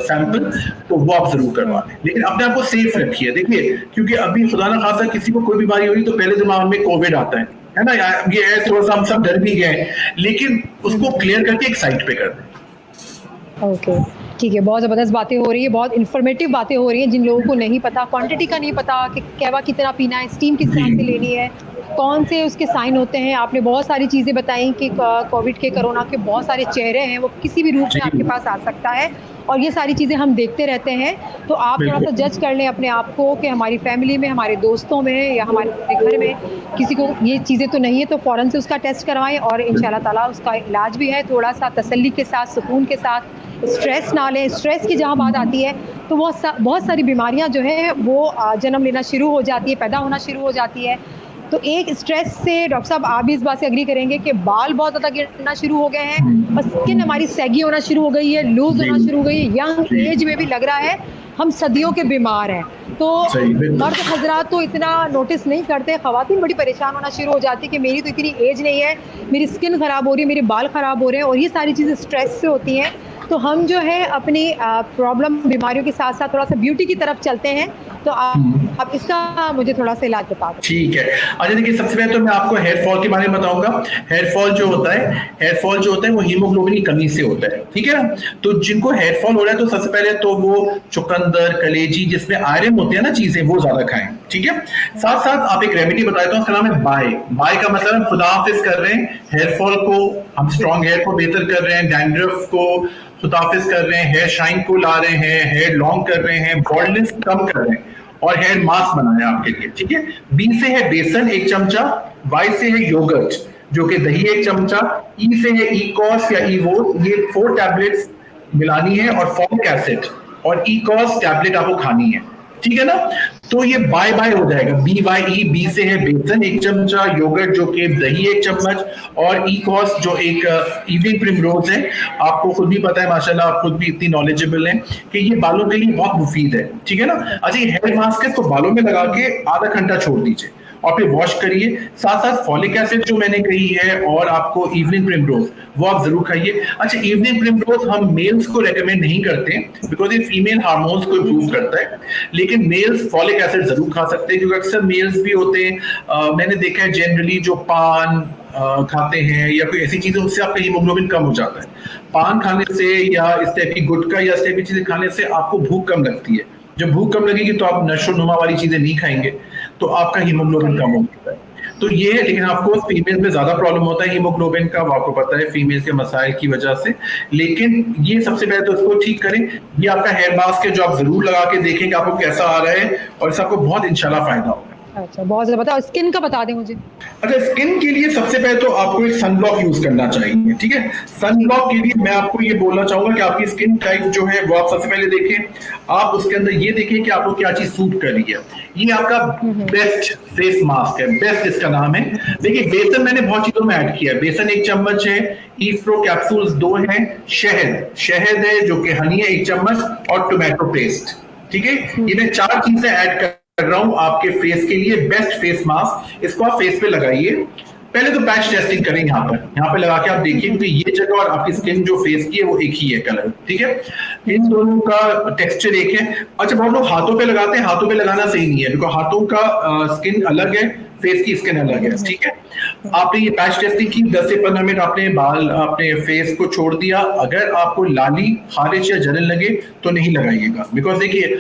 सैंपल, तो वो आप जरूर करवा लें। लेकिन अपने आप को सेफ रखिए। देखिए क्योंकि अभी खुदा ना खासा किसी को कोई बीमारी हो रही तो पहले दिमाग में कोविड आता है ना, ये है, थोड़ा सा हम सब डर भी गए, लेकिन उसको क्लियर करके एक साइड पे कर दें। ओके, ठीक है, बहुत ज़बरदस्त बातें हो रही है, बहुत इन्फॉर्मेटिव बातें हो रही हैं। जिन लोगों को नहीं पता, क्वांटिटी का नहीं पता कि कहवा कितना पीना है, स्टीम किस तरह से लेनी है, कौन से उसके साइन होते हैं, आपने बहुत सारी चीज़ें बताई कि कोविड के, कोरोना के बहुत सारे चेहरे हैं, वो किसी भी रूप में आपके पास आ सकता है, और ये सारी चीज़ें हम देखते रहते हैं। तो आप थोड़ा सा जज कर लें अपने आप को कि हमारी फैमिली में, हमारे दोस्तों में, या हमारे घर में किसी को ये चीज़ें तो नहीं है, तो फ़ौरन से उसका टेस्ट करवाएं, और इंशाल्लाह ताला उसका इलाज भी है। थोड़ा सा तसल्ली के साथ, सुकून के साथ, स्ट्रेस ना लें। स्ट्रेस की जहाँ बात आती है तो बहुत सारी बीमारियाँ जो हैं वो जन्म लेना शुरू हो जाती है, पैदा होना शुरू हो जाती है। तो एक स्ट्रेस से, डॉक्टर साहब आप भी इस बात से एग्री करेंगे कि बाल बहुत ज़्यादा गिरना शुरू हो गए हैं, और स्किन हमारी सैगी होना शुरू हो गई है, लूज होना शुरू हो गई है। यंग एज में भी लग रहा है हम सदियों के बीमार हैं। तो मर्द हजरात तो इतना नोटिस नहीं करते, ख़वातीन बड़ी परेशान होना शुरू हो जाती है कि मेरी तो इतनी एज नहीं है, मेरी स्किन ख़राब हो रही है, मेरे बाल ख़राब हो रहे हैं, और ये सारी चीज़ें स्ट्रेस से होती हैं। तो हम जो है अपनी प्रॉब्लम, बीमारियों के साथ साथ थोड़ा सा ब्यूटी की तरफ चलते हैं। तो आप इसका मुझे थोड़ा सा इलाज बता दें। ठीक है। अच्छा देखिए, सबसे पहले तो मैं आपको हेयर फॉल के बारे में बताऊंगा। हेयर फॉल जो होता है वो हीमोग्लोबिन की कमी से होता है, ठीक है ना। तो जिनको हेयर फॉल हो रहा है, तो सबसे पहले तो वो चुकंदर, कलेजी, जिसमें आयरन होते हैं ना चीजें, वो ज्यादा खाएं, ठीक है। साथ साथ आप एक रेमेडी बता देता हूँ, उसका नाम है बाय। बाय का मतलब हम खुदा हाफिज कर रहे हैं हेयर फॉल को, हम स्ट्रॉन्ग हेयर को बेहतर कर रहे हैं, डैंड्रफ को खुदाफिज कर रहे हैं, हेयर शाइन को ला रहे हैं, हेयर लॉन्ग कर रहे हैं, बॉल्डनेस कम कर रहे हैं, और हेयर मास्क बनाया आपके लिए, ठीक है। बी से है बेसन 1 चमचा, वाई से है योगर्ट जो कि दही 1 चमचा, ई से है ईकॉस या ईवो, ये 4 टैबलेट्स मिलानी है, और फॉलिक एसिड और ईकॉस टैबलेट आपको खानी है, ठीक है ना। तो ये बाय बाय हो जाएगा, BYE। बी से है बेसन 1 चमचा, योगर्ट जो कि दही 1 चम्मच, और ईकॉस जो एक इवनिंग प्रिमरोज है। आपको खुद भी पता है माशाल्लाह, आप खुद भी इतनी नॉलेजेबल हैं कि ये बालों के लिए बहुत मुफीद है, ठीक है ना। अच्छा, ये हेयर मास्क है, इसको बालों में लगा के आधा घंटा छोड़ दीजिए और फिर वॉश करिए। साथ साथ फॉलिक एसिड जो मैंने कही है, और आपको इवनिंग प्रिमरोज, वो आप जरूर खाइए। अच्छा, इवनिंग प्रिमरोज हम मेल्स को रेकमेंड नहीं करते बिकॉज ये फीमेल हार्मोन्स को इंप्रूव करता है, लेकिन मेल्स फॉलिक एसिड जरूर खा सकते हैं, क्योंकि अक्सर मेल्स भी होते हैं, मैंने देखा है जनरली जो पान खाते हैं या कोई ऐसी चीजें, उससे आपका हीमोग्लोबिन कम हो जाता है। पान खाने से या इस टाइप की गुटखा या इस टाइप की चीजें खाने से आपको भूख कम लगती है। जब भूख कम लगेगी तो आप नशो नुमा वाली चीजें नहीं खाएंगे, तो आपका हीमोग्लोबिन कम हो जाता है। तो ये है, लेकिन आपको फीमेल में ज्यादा प्रॉब्लम होता है हीमोग्लोबिन का, वो आपको पता है फीमेल के मसाइल की वजह से। लेकिन ये सबसे पहले तो इसको ठीक करें। ये आपका हेयर मास्क है जो आप जरूर लगा के देखें कि आपको कैसा आ रहा है, और इससे आपको बहुत इंशाल्लाह फायदा होगा। अच्छा, बहुत ज़्यादा बता। स्किन का बता दें मुझे। अच्छा, स्किन के लिए सबसे पहले तो आपको एक सनब्लॉक यूज करना चाहिए, ठीक है। सनब्लॉक के लिए मैं आपको ये बोलना चाहूंगा कि आपकी स्किन टाइप जो है वो आप सबसे पहले देखें। आप उसके अंदर ये देखें कि आपको क्या चीज सूट कर रही है। ये आपका बेस्ट फेस मास्क है, बेस्ट इसका नाम है। देखिए, बेसन मैंने बहुत चीजों में ऐड किया है। बेसन 1 चम्मच है, ईफ्रो कैप्सूल्स 2 हैं, शहद है जो कि हनी है 1 चम्मच, और टोमेटो पेस्ट, ठीक है। ये मैं 4 चीजें ऐड कर रहा हूं आपके फेस के लिए, बेस्ट फेस मास्क। इसको आप फेस पे लगाइए। पहले तो पैच टेस्टिंग करें यहाँ पे लगा के आप देखिए, क्योंकि ये जगह और आपकी स्किन जो फेस की है वो एक ही है कलर, ठीक है। इन दोनों का टेक्सचर एक है। अच्छा, बहुत लोग हाथों पे लगाते हैं, हाथों पे लगाना सही नहीं है, बिकॉज हाथों का स्किन अलग है, फेस की स्किन अलग है, ठीक है। आपने ये पैच टेस्टिंग की, 10 से 15 मिनट आपने बाल अपने फेस को छोड़ दिया। अगर आपको लाली, खारिश या जलन लगे तो नहीं लगाइएगा, बिकॉज देखिए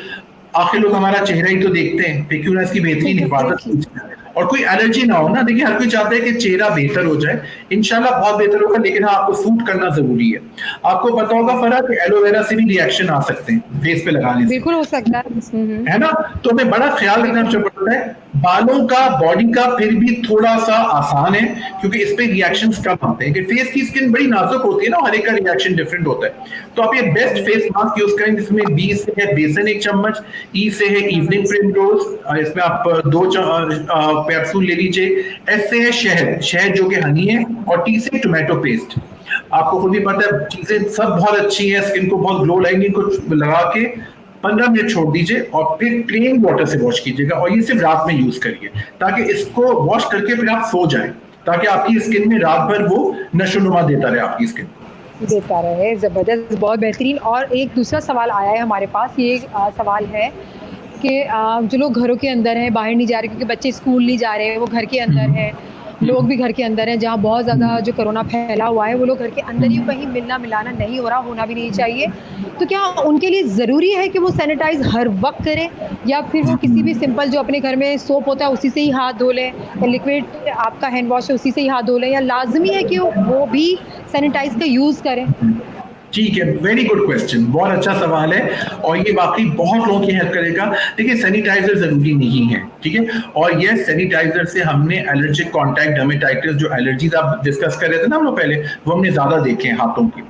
आखिर लोग हमारा चेहरा ही तो देखते हैं, पेक्यूलेंस की बेहतरीन हिफाजत कीजिए और कोई एलर्जी ना हो ना। देखिए हर कोई चाहता है कि चेहरा बेहतर हो जाए, इंशाल्लाह बहुत बेहतर होगा, लेकिन हाँ आपको सूट करना जरूरी है। आपको पता होगा फर्क, एलोवेरा से भी रिएक्शन आ सकते हैं फेस पे लगाने से, बिल्कुल हो सकता है ना। तो हमें बड़ा ख्याल रखना पड़ता है। बालों का, बॉडी का फिर भी थोड़ा सा आसान है क्योंकि इस पे रिएक्शंस कम आते हैं। कि फेस की स्किन बड़ी नाजुक होती है ना, हर एक का रिएक्शन डिफरेंट होता है। तो आप ये बेस्ट फेस मास्क यूज करें जिसमें बी से है बेसन 1 चम्मच, ई से है इवनिंग प्रिमरोज, इसमें आप 2 कैप्सूल ले लीजिए, एस से है शहद, शहद जो कि हनी है, और टी से टोमेटो पेस्ट। आपको खुद भी पता है चीजें सब बहुत अच्छी हैं, स्किन को बहुत ग्लो लाएंगी। इनको लगा के 15 मिनट छोड़ दीजिए और फिर प्लेन वाटर से वॉश कीजिएगा, और ये सिर्फ रात में यूज करिए ताकि इसको वॉश करके फिर आप सो जाएं, ताकि आपकी स्किन में रात भर वो नशोनुमा देता रहे आपकी स्किन को। देता रहे। ज़बरदस्त, बहुत बेहतरीन। और एक दूसरा सवाल आया है हमारे पास, ये सवाल है कि जो लोग घरों के अंदर हैं, बाहर नहीं जा रहे क्योंकि बच्चे स्कूल नहीं जा रहे, वो घर के अंदर हैं, लोग भी घर के अंदर हैं, जहाँ बहुत ज़्यादा जो कोरोना फैला हुआ है वो लोग घर के अंदर ही, कहीं मिलना मिलाना नहीं हो रहा, होना भी नहीं चाहिए। तो क्या उनके लिए ज़रूरी है कि वो सैनिटाइज हर वक्त करें, या फिर वो किसी भी सिंपल जो अपने घर में सोप होता है उसी से ही हाथ धो लें, या लिक्विड आपका हैंड वॉश है उसी से ही हाथ धो लें, या लाजमी है कि वो भी सैनिटाइज का यूज़ करें? ठीक है, वेरी गुड क्वेश्चन, बहुत अच्छा सवाल है और ये वाकई बहुत लोगों की हेल्प करेगा। देखिए सैनिटाइजर जरूरी नहीं है, ठीक है, और ये सैनिटाइजर से हमने एलर्जिक कॉन्टैक्ट, डर्मेटाइटिस, जो एलर्जीज आप डिस्कस कर रहे थे ना हम लोग पहले, वो हमने ज्यादा देखे हैं हाथों की।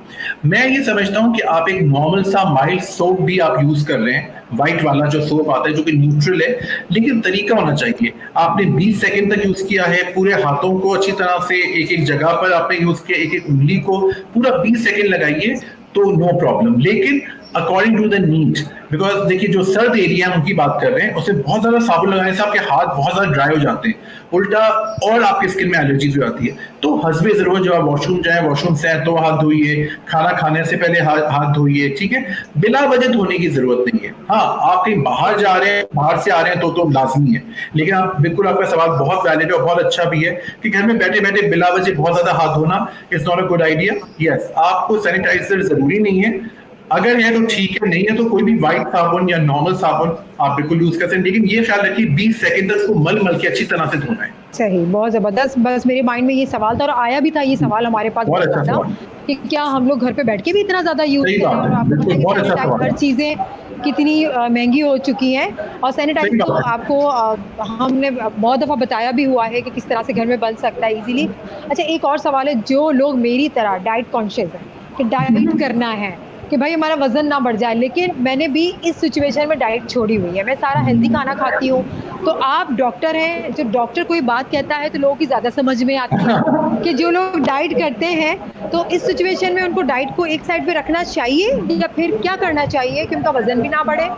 मैं ये समझता हूँ कि आप एक नॉर्मल सा माइल्ड सोप भी आप यूज कर रहे हैं, व्हाइट वाला जो सोप आता है जो कि न्यूट्रल है, लेकिन तरीका होना चाहिए। आपने 20 सेकंड तक यूज किया है, पूरे हाथों को अच्छी तरह से एक एक जगह पर आपने यूज किया, एक एक उंगली को पूरा 20 सेकंड लगाइए तो नो प्रॉब्लम, लेकिन according to the need. Because देखिए जो सर्द एरिया है उनकी बात कर रहे हैं, उससे बहुत ज्यादा साबुन लगाने से आपके हाथ बहुत ज्यादा ड्राई हो जाते हैं, उल्टा और आपकी स्किन में एलर्जीज हो जाती है। तो हस्बे जरूर जब आप वॉशरूम जाए, वॉशरूम से आए तो हाथ धोइए, खाना खाने से पहले हाथ धोइए, ठीक है, बिला वजह धोने की जरूरत नहीं है। हाँ आप कहीं बाहर जा रहे हैं, बाहर से आ रहे हैं तो लाजमी है, लेकिन आप बिल्कुल, आपका सवाल बहुत वैलिड है और बहुत अच्छा भी है कि घर में बैठे बैठे बिला वजह बहुत ज्यादा हाथ धोना is not a good idea. Yes, आपको सैनिटाइजर जरूरी नहीं है, अगर है तो ठीक है, नहीं है तो कोई भी व्हाइट साबुन या नॉर्मल साबुन आप बिल्कुल यूज कर सकते हैं, लेकिन ये ख्याल रखिए 20 सेकंड तक उसको मल के अच्छी तरह से धोना है। सही, बहुत ज़बरदस्त। बस मेरे माइंड में ये सवाल था और आया भी था ये सवाल हमारे पास बहुत अच्छा ज़्यादा कि क्या हम लोग घर पे बैठ के भी इतना ज़्यादा यूज सही करें, बात और है, आपको बिल्कुल, बहुत अच्छा सवाल हर है। चीज़ें कितनी महंगी हो चुकी हैं, और सैनिटाइजर तो बात है। आपको हमने बहुत दफ़ा बताया भी हुआ है कि किस तरह से घर में बन सकता है इजीली। अच्छा, एक और सवाल है, जो लोग मेरी तरह डाइट कॉन्शियस है कि डाइट करना है कि भाई हमारा वजन ना बढ़ जाए, लेकिन मैंने भी इस सिचुएशन में डाइट छोड़ी हुई है, मैं सारा हेल्दी खाना खाती हूँ, तो आप डॉक्टर हैं, जो डॉक्टर कोई बात कहता है तो लोगों की ज़्यादा समझ में आती है कि जो लोग डाइट करते हैं तो इस सिचुएशन में उनको डाइट को एक साइड पे रखना चाहिए, या फिर क्या करना चाहिए कि उनका वजन भी ना बढ़े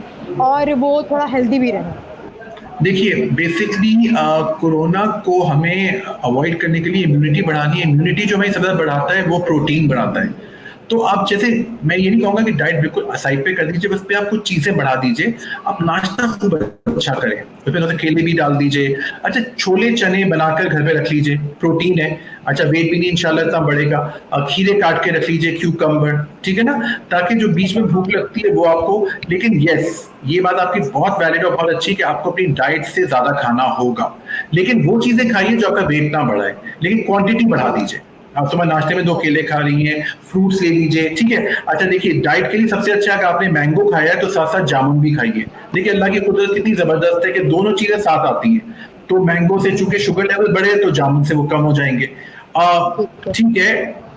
और वो थोड़ा हेल्दी भी रहे? देखिए बेसिकली कोरोना को हमें अवॉइड करने के लिए इम्यूनिटी बढ़ानी है। इम्यूनिटी जो हमें सबसे ज्यादा बढ़ाता है वो प्रोटीन बढ़ाता है। तो आप जैसे, मैं ये नहीं कहूंगा कि डाइट बिल्कुल साइड पे कर दीजिए, बस पे आप कुछ चीजें बढ़ा दीजिए। आप नाश्ता खूब अच्छा करें, उसमें तो केले भी डाल दीजिए, अच्छा छोले चने बनाकर घर पे रख लीजिए, प्रोटीन है। अच्छा वेट भी नहीं इंशाल्लाह इतना बढ़ेगा। खीरे काट के रख लीजिए, क्यूकम्बर, ठीक है ना, ताकि जो बीच में भूख लगती है वो आपको। लेकिन यस, ये बात आपकी बहुत वैलिड और बहुत अच्छी कि आपको अपनी डाइट से ज्यादा खाना होगा, लेकिन वो चीजें खाइए जो आपका वेट ना बढ़ाए, लेकिन क्वांटिटी बढ़ा दीजिए। आप सुबह नाश्ते में 2 केले खा रही हैं, फ्रूट्स ले लीजिए, ठीक है। अच्छा देखिए डाइट के लिए सबसे अच्छा है कि आपने मैंगो खाया है तो साथ साथ जामुन भी खाइए। देखिए अल्लाह की कुदरत कितनी जबरदस्त है कि दोनों चीजें साथ आती हैं। तो मैंगो से चूंकि शुगर लेवल बढ़े तो जामुन से वो कम हो जाएंगे। ठीक है,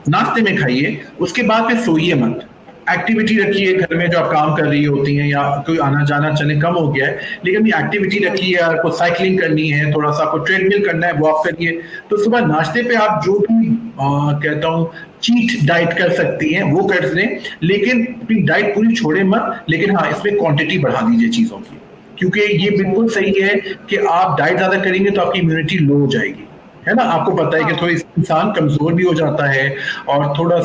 नाश्ते में खाइए, उसके बाद फिर सोइए मत, एक्टिविटी रखिए घर में जो आप काम कर रही होती हैं, या कोई आना जाना चले कम हो गया है, लेकिन भी एक्टिविटी रखिए, आपको साइकिलिंग करनी है, थोड़ा सा आपको ट्रेडमिल करना है, वो आप करिए। तो सुबह नाश्ते पे आप जो भी कहता हूँ चीट डाइट कर सकती हैं वो कर लें, लेकिन अपनी डाइट पूरी छोड़े मत, लेकिन हाँ इसमें क्वांटिटी बढ़ा दीजिए चीजों की, क्योंकि ये बिल्कुल सही है कि आप डाइट ज्यादा करेंगे तो आपकी इम्यूनिटी लो हो जाएगी, है ना। आपको पता है कि थोड़ी इंसान कमजोर भी हो जाता है और थोड़ा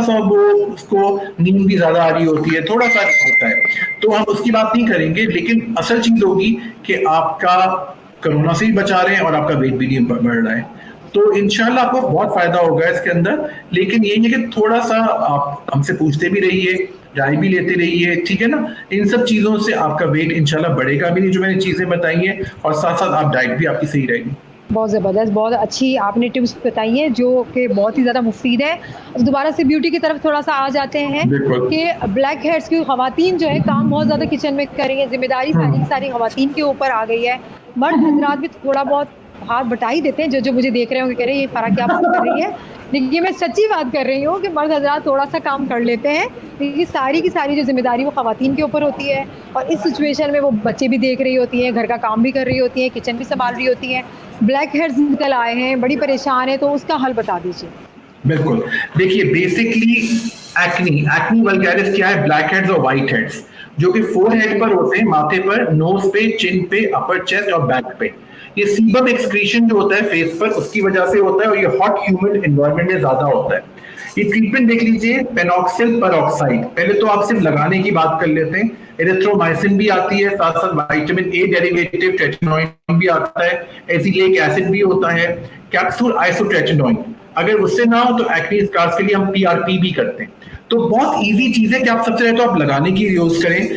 सा वो उसको नींद भी ज्यादा आ रही होती है, थोड़ा सा होता है, तो हम उसकी बात नहीं करेंगे, लेकिन असल चीज होगी कि आपका कोरोना से भी बचा रहे हैं और आपका वेट भी नहीं बढ़ रहा है। तो इंशाल्लाह आपको बहुत फायदा होगा इसके अंदर। लेकिन यही है कि थोड़ा सा आप हमसे पूछते भी रहिए, राय भी लेते रहिए, ठीक है ना। इन सब चीजों से आपका वेट इंशाल्लाह बढ़ेगा भी नहीं, जो मैंने चीजें बताई हैं, और साथ साथ आप डाइट भी आपकी सही रहेगी। बहुत ज़बरदस्त, बहुत अच्छी आपने टिप्स बताई हैं जो कि बहुत ही ज़्यादा मुफीद है। अब दोबारा से ब्यूटी की तरफ थोड़ा सा आ जाते हैं बिल्कुल। कि ब्लैक हेड्स की ख़वातीन जो है काम बहुत ज़्यादा किचन में कर रही हैं, जिम्मेदारी सारी की सारी ख़वातीन के ऊपर आ गई है। मर्द हजरात भी थोड़ा बहुत हाथ बटा ही देते हैं, जो मुझे देख रहे होंगे कह रहे हैं ये फ़रा क्या बात कर रही है, लेकिन ये मैं सच्ची बात कर रही हूँ कि मर्द हजरात थोड़ा सा काम कर लेते हैं, लेकिन सारी की सारी जो जिम्मेदारी वो ख़वातीन के ऊपर होती है। और इस सिचुएशन में वो बच्चे भी देख रही होती हैं, घर का काम भी कर रही होती हैं, किचन भी संभाल रही होती हैं। ब्लैक हेड्स निकल आए हैं, बड़ी परेशान है, तो उसका हल बता दीजिए। बिल्कुल, देखिए बेसिकली एक्नी वल्गैरिस क्या है? ब्लैक हेड्स और व्हाइट हेड्स, जो कि फोरहेड पर होते हैं, माथे पर, नोज पे, चिन पे, अपर चेस्ट और बैक पे। ये सीबम एक्सक्रीशन जो होता है फेस पर, उसकी वजह से होता है, और ये हॉट ह्यूमिड एनवायरनमेंट में ज्यादा होता है। ये ट्रीटमेंट देख लीजिए, पेनॉक्सिल पेरोक्साइड। पहले तो आप सिर्फ लगाने की बात कर लेते हैं। एरिथ्रोमाइसिन भी आती है, साथ साथ विटामिन ए डेरिवेटिव ट्रेचिनोइन भी आता है, एसिलिक एसिड भी होता है, कैप्सूल आइसोट्रेचिनोइन। अगर उससे ना हो तो एक्ने स्कार्स के लिए हम पीआरपी भी करते हैं। तो बहुत इजी चीज है कि आप सबसे पहले तो आप लगाने की यूज करें।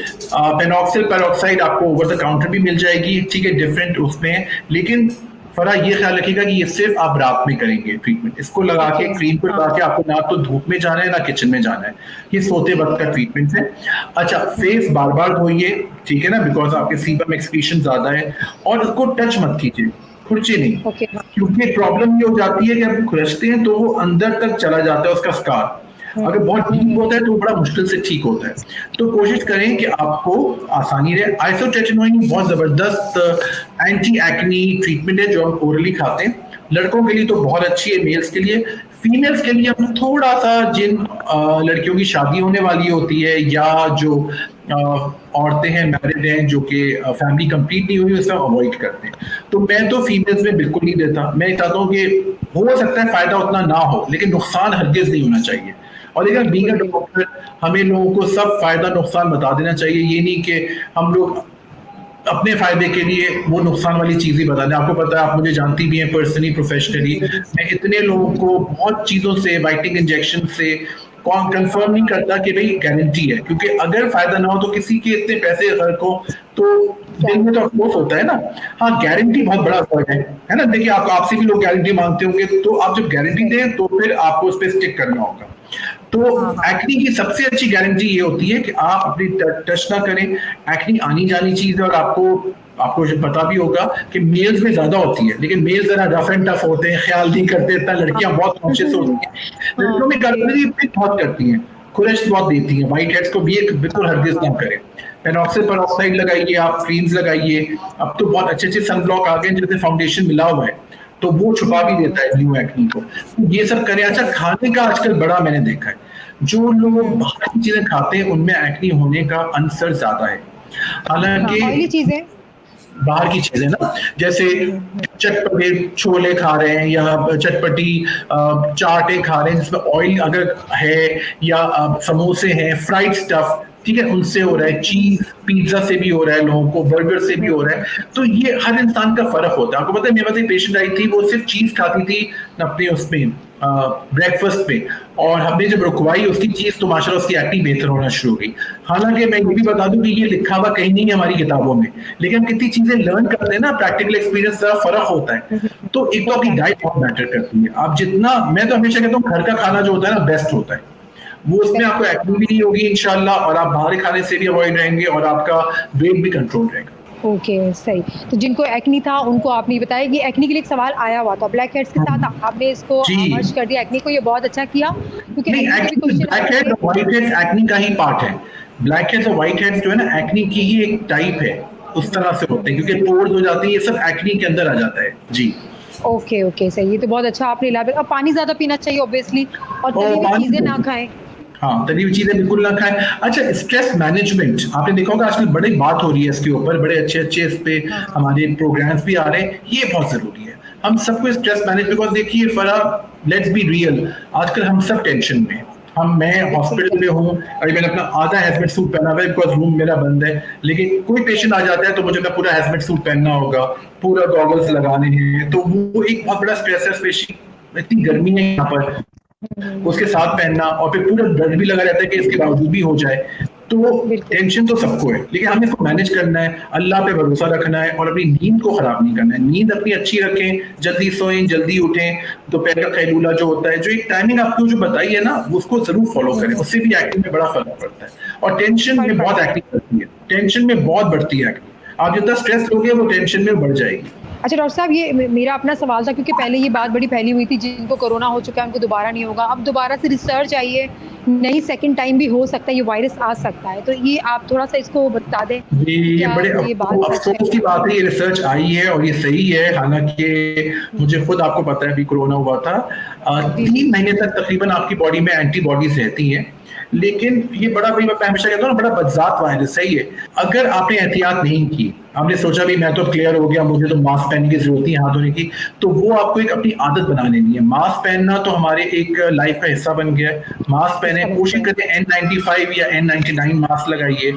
पेनॉक्सिल पेरोक्साइड आपको ओवर द काउंटर भी मिल जाएगी, ठीक है, डिफरेंट उसमें। लेकिन फरा ये ख्याल रखिएगा कि ये सिर्फ आप रात में करेंगे ट्रीटमेंट। इसको लगा के क्रीम को लगा के आपको ना तो धूप में जाना है ना किचन में जाना है, ये सोते वक्त का ट्रीटमेंट है। अच्छा, फेस बार बार धोइए, ठीक है ना, बिकॉज आपके सीबम एक्सक्रीशन ज्यादा है। और उसको टच मत कीजिए, खुरचे नहीं, क्योंकि प्रॉब्लम ये हो जाती है कि आप खुरचते हैं तो वो अंदर तक चला जाता है उसका स्कार। अगर बहुत डीप होता है तो बड़ा मुश्किल से ठीक होता है। तो कोशिश करें कि आपको आसानी रहे। आइसोट्रेचिनोइन बहुत जबरदस्त एंटी एक्नी ट्रीटमेंट है जो हम ओरली खाते हैं। लड़कों के लिए तो बहुत अच्छी है, मेल्स के लिए। फीमेल्स के लिए हम थोड़ा सा, जिन लड़कियों की शादी होने वाली होती है या जो औरतें हैं, मैरिड हैं, जो कि फैमिली कंप्लीट नहीं हुई, उसका अवॉइड करते हैं। तो मैं तो फीमेल्स में बिल्कुल नहीं देता। मैं चाहता हूँ कि हो सकता है फायदा उतना ना हो, लेकिन नुकसान हरगिज नहीं होना चाहिए। और लेकिन बीइंग अ डॉक्टर हमें लोगों को सब फायदा नुकसान बता देना चाहिए। ये नहीं कि हम लोग अपने फायदे के लिए वो नुकसान वाली चीज ही बता दें। आपको पता है, आप मुझे जानती भी हैं पर्सनली, प्रोफेशनली, मैं इतने लोगों को बहुत चीजों से, वाइटिंग इंजेक्शन से कंफर्म नहीं करता कि भाई गारंटी है, क्योंकि अगर फायदा ना हो तो किसी के इतने पैसे खर्च हो तो दिल में तो अफसोस होता है ना। हाँ, गारंटी बहुत बड़ा वर्ड है ना। देखिए, आपसे भी लोग गारंटी मांगते होंगे, तो आप जब गारंटी दें तो फिर आपको उस पर स्टिक करना होगा। तो एक्नी की सबसे अच्छी गारंटी ये होती है कि आप अपनी टच ना करें। एक्नी आनी जानी चीज है, और आपको पता भी होगा कि मेल्स में ज्यादा होती है, लेकिन मेल्स जरा रफ एंड टफ होते हैं, ख्याल नहीं करते इतना। लड़कियां बहुत कॉन्शियस होती हैं। लड़कियों में गर्मी बहुत करती हैं, खुरश बहुत देती हैं। व्हाइट हेड्स को भी एक बिल्कुल हरगिज ना करें। पेनॉक्सिल पेरोक्साइड लगाइए, आप क्रीम्स लगाइए। अब तो बहुत अच्छे अच्छे सनब्लॉक आ गए जिसमें फाउंडेशन मिला हुआ है, तो वो छुपा भी देता है न्यू एक्नी को। तो ये सब करें। अच्छा, खाने का आजकल बड़ा मैंने देखा है, जो लोग बाहर की चीजें खाते हैं उनमें एक्नी होने का अंसर ज्यादा है। हालांकि चीजें बाहर की चीजें ना, जैसे चटपटे छोले खा रहे हैं या चटपटी चाटे खा रहे हैं जिसमें ऑयल अगर है, या समोसे हैं, फ्राइड स्टफ, ठीक है, उनसे हो रहा है। चीज पिज्जा से भी हो रहा है लोगों को, बर्गर से भी हो रहा है। तो ये हर इंसान का फर्क होता है। आपको पता है, मेरे पास एक पेशेंट आई थी, वो सिर्फ चीज खाती थी अपने उसमें ब्रेकफास्ट पे, और हमने जब रुकवाई उसकी चीज तो माशाल्लाह उसकी एक्टिंग बेहतर होना शुरू हो गई। हालांकि मैं ये भी बता दूं कि ये लिखा हुआ कहीं नहीं है हमारी किताबों में, लेकिन हम कितनी चीजें लर्न करते हैं ना, प्रैक्टिकल एक्सपीरियंस से फर्क होता है। तो एक तो आपकी डाइट बहुत मैटर करती है। आप जितना, मैं तो हमेशा कहता हूँ घर का खाना जो होता है ना बेस्ट होता है, वो उसमें आपको एक्ने भी नहीं होगी इंशाल्लाह, और आप बाहर खाने से भी अवॉइड रहेंगे, और आपका वेट भी कंट्रोल रहेगा। ओके, सही। तो जिनको एक्नी था उनको आपने बताया कि एक्नी के लिए एक सवाल आया हुआ था, ब्लैक हेड्स के साथ आपने इसको मर्ज कर दिया एक्नी को। ये बहुत अच्छा किया, क्योंकि ब्लैक हेड्स और व्हाइट हेड्स एक्नी का ही पार्ट है। ब्लैक हेड्स और व्हाइट हेड्स जो है ना, एक्नी की ही एक टाइप है, उस तरह से होते हैं, क्योंकि पोर्स हो जाती है, ये सब एक्नी के अंदर आ जाता है। जी, ओके ओके, सही। ये तो बहुत अच्छा आपने इलाज। और पानी ज्यादा पीना चाहिए ऑब्वियसली, और तली हुई चीजें ना खाएं। हाँ, तली हुई चीजें बिल्कुल ना खाएं। अच्छा, स्ट्रेस मैनेजमेंट आपने देखा होगा आजकल बड़ी बात हो रही है इसके ऊपर, बड़े अच्छे अच्छे इस पे हमारे प्रोग्राम्स भी आ रहे हैं। ये बहुत जरूरी है, हम सबको स्ट्रेस मैनेज, बिकॉज देखिए फरा, लेट्स बी रियल, आजकल हम सब टेंशन में, मैं हॉस्पिटल में हूँ, अभी मैंने अपना आधा हैजमेट सूट पहना हुआ है बिकॉज रूम मेरा बंद है, लेकिन कोई पेशेंट आ जाता है तो मुझे अपना पूरा हैजमेट सूट पहनना होगा, पूरा गॉगल्स लगाने हैं, तो वो एक बहुत बड़ा स्ट्रेस है, स्पेशली इतनी गर्मी है यहाँ पर, उसके साथ पहनना, और फिर पूरा डर भी लगा रहता है कि इसके बावजूद भी हो जाए। तो टेंशन तो सबको है, लेकिन हमें इसको मैनेज करना है, अल्लाह पे भरोसा रखना है और अपनी नींद को खराब नहीं करना है। नींद अपनी अच्छी रखें, जल्दी सोएं, जल्दी उठें, दोपहर का कैलूला जो होता है, जो एक टाइमिंग आपको जो बताई है ना, उसको जरूर फॉलो करें, उससे भी एक्टिंग में बड़ा फर्क पड़ता है। और टेंशन में बहुत एक्टिंग बढ़ती है, टेंशन में बहुत बढ़ती है एक्टिंग। आप जितना स्ट्रेस लोगे वो टेंशन में बढ़ जाएगी। अच्छा डॉक्टर साहब, ये मेरा अपना सवाल था, क्योंकि पहले ये बात बड़ी फैली हुई थी, जिनको कोरोना हो चुका है उनको दोबारा नहीं होगा। अब दोबारा से रिसर्च आई है, नहीं सेकंड टाइम भी हो सकता है, ये वायरस आ सकता है, तो ये आप थोड़ा सा इसको बता दें। ये बड़े अफसोस की बात है, ये रिसर्च आई है और ये सही है। हालांकि मुझे खुद, आपको पता है, अभी कोरोना हुआ था, 3 महीने तक तकरीबन आपकी बॉडी में एंटीबॉडीज रहती हैं, लेकिन ये बड़ा, भाई मैं हमेशा कहता हूँ, बड़ा बदजात वायरस है ये। अगर आपने एहतियात नहीं की, आपने सोचा भी मैं तो क्लियर हो गया, मुझे तो मास्क पहनने की जरूरत नहीं हाथ धोने की, तो वो आपको एक अपनी आदत बना लेनी है। मास्क पहनना तो हमारे एक लाइफ का हिस्सा बन गया है। मास्क पहने, कोशिश करें N95 या N99 मास्क लगाइए।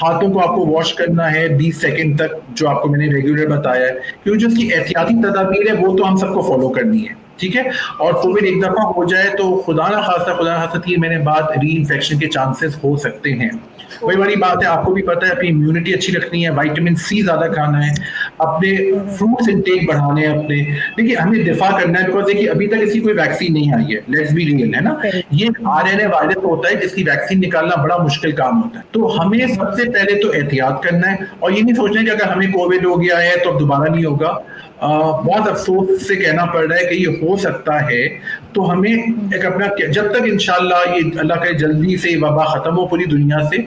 हाथों को आपको वॉश करना है 20 सेकंड तक, जो आपको मैंने रेगुलर बताया है, क्योंकि जो उसकी एहतियाती तदाबीर है वो तो हम सबको फॉलो करनी है, ठीक है। और कोविड एक दफा हो जाए तो खुदा ना खास्ता 3 महीने बाद री इन्फेक्शन के चांसेस हो सकते हैं। वही वाली बात है, आपको भी पता है, अपनी इम्यूनिटी अच्छी रखनी है, विटामिन सी ज्यादा खाना है, अपने फ्रूट्स इंटेक बढ़ाने हैं अपने। देखिए हमें दिफा करना है, बिकॉज देखिए अभी तक इसकी कोई वैक्सीन नहीं आई है, लेट्स बी रियल, है ना। ये RNA वायरस होता है जिसकी वैक्सीन निकालना बड़ा मुश्किल काम होता है। तो हमें सबसे पहले तो एहतियात करना है, और ये नहीं सोचना है कि अगर हमें कोविड हो गया है तो अब दोबारा नहीं होगा। बहुत अफसोस से कहना पड़ रहा है कि ये हो सकता है, तो हमें एक अपना, जब तक इंशाल्लाह ये अल्लाह करे जल्दी से वबा खत्म हो पूरी दुनिया से,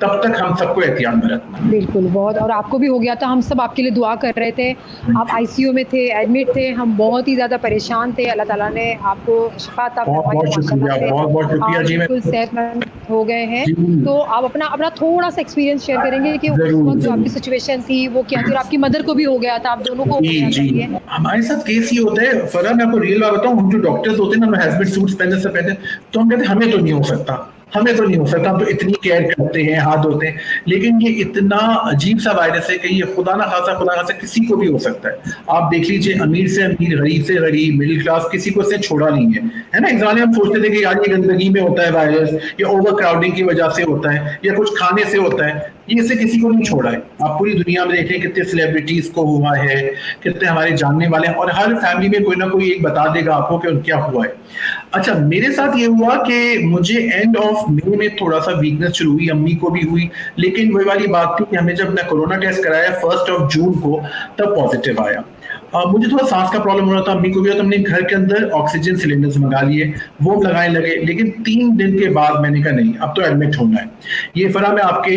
तब तक हम सबको एहतियात बरतना। बिल्कुल, बहुत। और आपको भी हो गया था, हम सब आपके लिए दुआ कर रहे थे, आप ICU में थे, एडमिट थे, हम बहुत ही ज्यादा परेशान थे। अल्लाह ताला ने आपको शिफा अता फरमाई, बहुत शुक्रिया जी, बिल्कुल सेहतमंद हो गए हैं। तो आप अपना थोड़ा सा एक्सपीरियंस शेयर करेंगे कि उस वक्त जो आपकी सिचुएशन थी वो क्या थी, और आपकी मदर को भी हो गया था, आप दोनों को हो गया था। हमारे साथ केस ही होता है फरा, मैं आपको रियल बात बताऊं, हम जो डॉक्टर्स होते हैं ना, हैजमेट सूट्स पहनने से पहले तो हम कहते हैं हमें तो नहीं हो सकता, हमें तो नहीं हो सकता, हम तो इतनी केयर करते हैं, हाथ धोते हैं, लेकिन ये इतना अजीब सा वायरस है कि ये खुदा ना खासा किसी को भी हो सकता है। आप देख लीजिए, अमीर से अमीर, गरीब से गरीब, मिडिल क्लास, किसी को इससे छोड़ा नहीं है ना। एग्जाम में हम सोचते थे कि यार ये गंदगी में होता है वायरस, या ओवर क्राउडिंग की वजह से होता है, या कुछ खाने से होता है, ये इससे किसी को नहीं छोड़ा है। आप पूरी दुनिया में देखें कितने सेलिब्रिटीज को हुआ है, कितने हमारे जानने वाले हैं, और हर फैमिली में कोई ना कोई एक बता देगा आपको कि क्या हुआ है। अच्छा, मेरे साथ ये हुआ कि मुझे एंड ऑफ मई में थोड़ा सा वीकनेस शुरू हुई, अम्मी को भी हुई, लेकिन वही वाली बात थी कि हमें जब मैं कोरोना टेस्ट कराया 1 जून को, तब पॉजिटिव आया। मुझे थोड़ा सांस का प्रॉब्लम हो रहा था, अम्मी को भी, तो हमने घर के अंदर ऑक्सीजन सिलेंडर्स मंगा लिए, वो लगाने लगे, लेकिन 3 दिन के बाद मैंने कहा नहीं, अब तो एडमिट होना है। ये फरा मैं आपके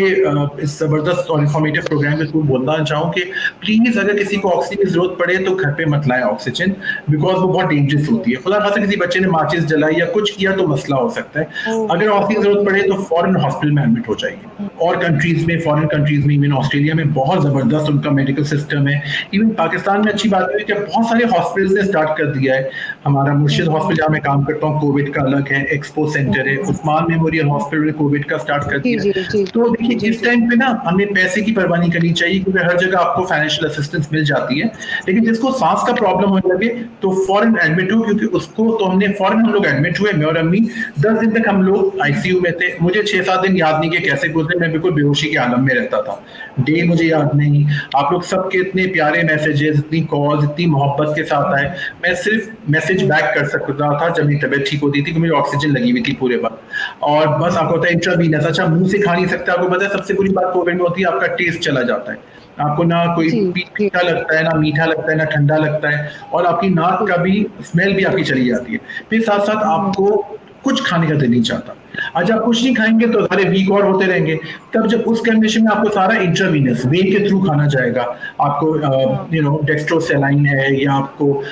इस जबरदस्त और इन्फॉर्मेटिव प्रोग्राम के थ्रू बोलना चाहूँ कि प्लीज अगर किसी को ऑक्सीजन की जरूरत पड़े तो घर पे मत लाए ऑक्सीजन, बिकॉज वो बहुत डेंजरस होती है। खुदा खासा किसी बच्चे ने माचिस जलाई या कुछ किया तो मसला हो सकता है। अगर ऑक्सीजन की जरूरत पड़े तो फॉरेन हॉस्पिटल में एडमिट हो जाइए। और कंट्रीज में, फॉरेन कंट्रीज में, इवन ऑस्ट्रेलिया में बहुत जबरदस्त उनका मेडिकल सिस्टम है। इवन पाकिस्तान में अच्छी बात है कि बहुत सारे हॉस्पिटल्स ने स्टार्ट कर दिया है। हमारा मुर्शिद हॉस्पिटल जहाँ मैं काम करता हूँ, कोविड का अलग है, एक्सपो सेंटर है, उस्मान मेमोरियल हॉस्पिटल कोविड का स्टार्ट कर दिया है। तो देखिए इस टाइम पे ना हमें पैसे की परवाह नहीं करनी चाहिए, क्योंकि हर जगह आपको फाइनेंशियल असिस्टेंस मिल जाती है, लेकिन जिसको सांस का प्रॉब्लम होने लगे तो फॉरन एडमिट हो, क्योंकि उसको तो हमने फॉरन हम लोग एडमिट हुए, मैं और अम्मी 10 दिन तक हम लोग ICU में थे। मुझे 6-7 दिन याद नहीं कि कैसे गुजरे, मैं बिल्कुल बेहोशी के आलम में रहता था, डे मुझे याद नहीं। आप लोग सबके इतने प्यारे मैसेजेस, इतनी कॉल्स, इतनी मोहब्बत के साथ आए, मैं सिर्फ मैसेज बैक कर सकता था जब मेरी तबीयत ठीक होती थी, क्योंकि मुझे ऑक्सीजन लगी हुई थी पूरे वक्त। और बस आपको पता है इंट्रावीनस, अच्छा मुंह से खा नहीं सकता। आपको पता है सबसे बुरी बात कोविड में होती है, आपका टेस्ट चला जाता है, आपको ना कोई तीखा लगता है, ना मीठा लगता है, ना ठंडा लगता है, और आपकी नाक का भी स्मेल भी आपकी चली जाती है। फिर साथ साथ आपको कुछ खाने का दिल नहीं चाहता। आज आप कुछ नहीं खाएंगे तो सारे वीक और होते रहेंगे। तब जब उस कंडीशन में आपको सारा इंट्रावीनस वेन के थ्रू खाना जाएगा, आपको डेक्स्ट्रोसेलाइन है या आपको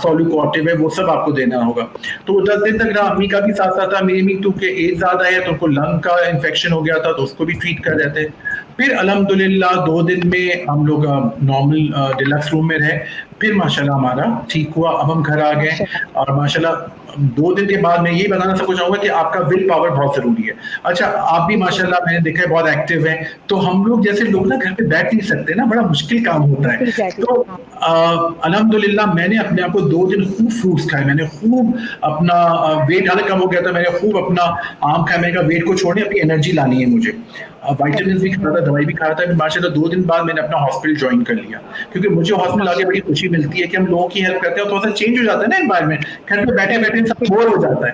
सोलुकोटिव है, वो सब आपको देना होगा। तो 10 दिन तक ना अम्मी का भी साथ साथ था, मेरी अम्मी क्योंकि एज ज्यादा है तो उनको लंग का इन्फेक्शन हो गया था, तो उसको भी ट्रीट कर रहे थे। फिर अल्हम्दुलिल्लाह 2 दिन में हम लोग नॉर्मल डिलक्स रूम में रहे, फिर माशाल्लाह हमारा ठीक हुआ। अब हम घर आ गए, और माशाल्लाह 2 दिन के बाद मैं यही बताना सबको चाहूँगा कि आपका विल पावर बहुत ज़रूरी है। अच्छा, आप भी माशाल्लाह मैंने देखा है बहुत एक्टिव हैं, तो हम लोग जैसे लोग ना घर पे बैठ नहीं सकते ना, बड़ा मुश्किल काम होता है। एग्जैक्टली। तो अल्हम्दुलिल्लाह मैंने अपने आप को 2 दिन खूब फ्रूट्स खाए, मैंने खूब अपना वेट हालाँकि कम हो गया था, मैंने खूब अपना आम खाया, मैंने कहा वेट को छोड़ें, अपनी एनर्जी लानी है मुझे। विटामिन्स भी खा रहा था, दवाई भी खा रहा था, फिर माशाल्लाह 2 दिन बाद मैंने अपना हॉस्पिटल जॉइन कर लिया। क्योंकि मुझे हॉस्पिटल आके बड़ी खुशी मिलती है कि हम लोगों की हेल्प करते हैं और थोड़ा-सा चेंज हो जाता है ना एनवायरनमेंट, घर पे बैठे-बैठे इंसान बोर हो जाता है।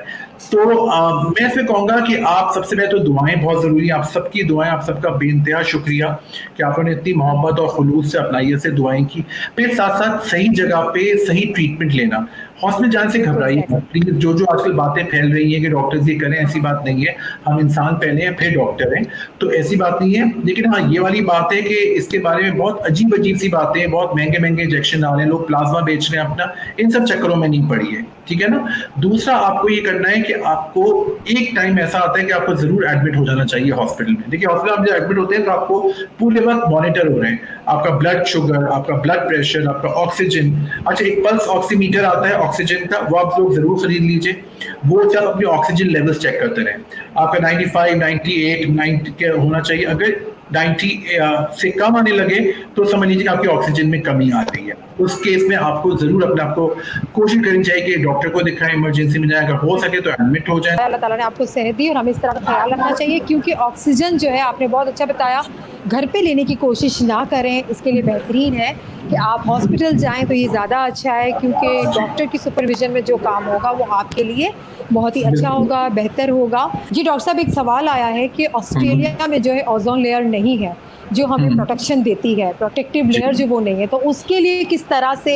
तो मैं इसमें कहूँगा कि आप सबसे पहले तो दुआएँ बहुत ज़रूरी हैं, आप सबकी दुआएँ, आप सबका बेइंतहा शुक्रिया कि आपने इतनी मोहब्बत और खुलूस से अपनाइयत से दुआएँ की। फिर साथ-साथ सही जगह पे सही ट्रीटमेंट लेना। हॉस्पिटल जाने से घबराइए मत प्लीज़, जो आजकल बातें फैल रही हैं कि डॉक्टर्स ये करें, ऐसी बात नहीं है। हम इंसान पहले हैं, फिर डॉक्टर हैं, तो ऐसी बात नहीं है। लेकिन हाँ, ये वाली बात है कि इसके बारे में बहुत अजीब-अजीब सी बातें हैं, बहुत महँगे-महँगे इंजेक्शन आ रहे हैं, लोग प्लाज़्मा बेच रहे हैं अपना, इन सब चक्करों में नहीं पड़िए, ठीक है ना? दूसरा आपको ये करना है कि आपको एक टाइम ऐसा आता है कि आपको ज़रूर एडमिट हो जाना चाहिए हॉस्पिटल में। देखिए हॉस्पिटल आप जब एडमिट होते हैं तो आपको पूरे वक़्त मॉनिटर हो रहे हैं। आपका ब्लड शुगर, आपका ब्लड प्रेशर, आपका ऑक्सीजन। अच्छा, एक पल्स ऑक्सीमीटर आता है ऑक्सीजन का, वो आप लोग ज़रूर खरीद लीजिए। वो जब अपने ऑक्सीजन लेवल्स चेक करते रहें। आपका 95, 98, 90 के होना चाहिए। अगर 90 से कम आने लगे तो समझ लीजिए कि आपकी ऑक्सीजन में कमी आ रही है। उस केस में आपको ज़रूर अपने आप को कोशिश करनी चाहिए कि डॉक्टर को दिखाएं, इमरजेंसी में जाएं, अगर हो सके तो एडमिट हो जाएं। अल्लाह ताला ने आपको सेहत दी और हमें इस तरह का ख्याल रखना चाहिए, क्योंकि ऑक्सीजन जो है आपने बहुत अच्छा बताया, घर पे लेने की कोशिश ना करें। इसके लिए बेहतरीन है कि आप हॉस्पिटल जाएं तो ये ज़्यादा अच्छा है, क्योंकि डॉक्टर की सुपरविजन में जो काम होगा वो आपके लिए बहुत ही अच्छा होगा, बेहतर होगा। जी डॉक्टर साहब, एक सवाल आया है कि ऑस्ट्रेलिया में जो है ओजोन लेयर नहीं है जो हमें प्रोटेक्शन देती है, प्रोटेक्टिव लेयर जो वो नहीं है, तो उसके लिए किस तरह से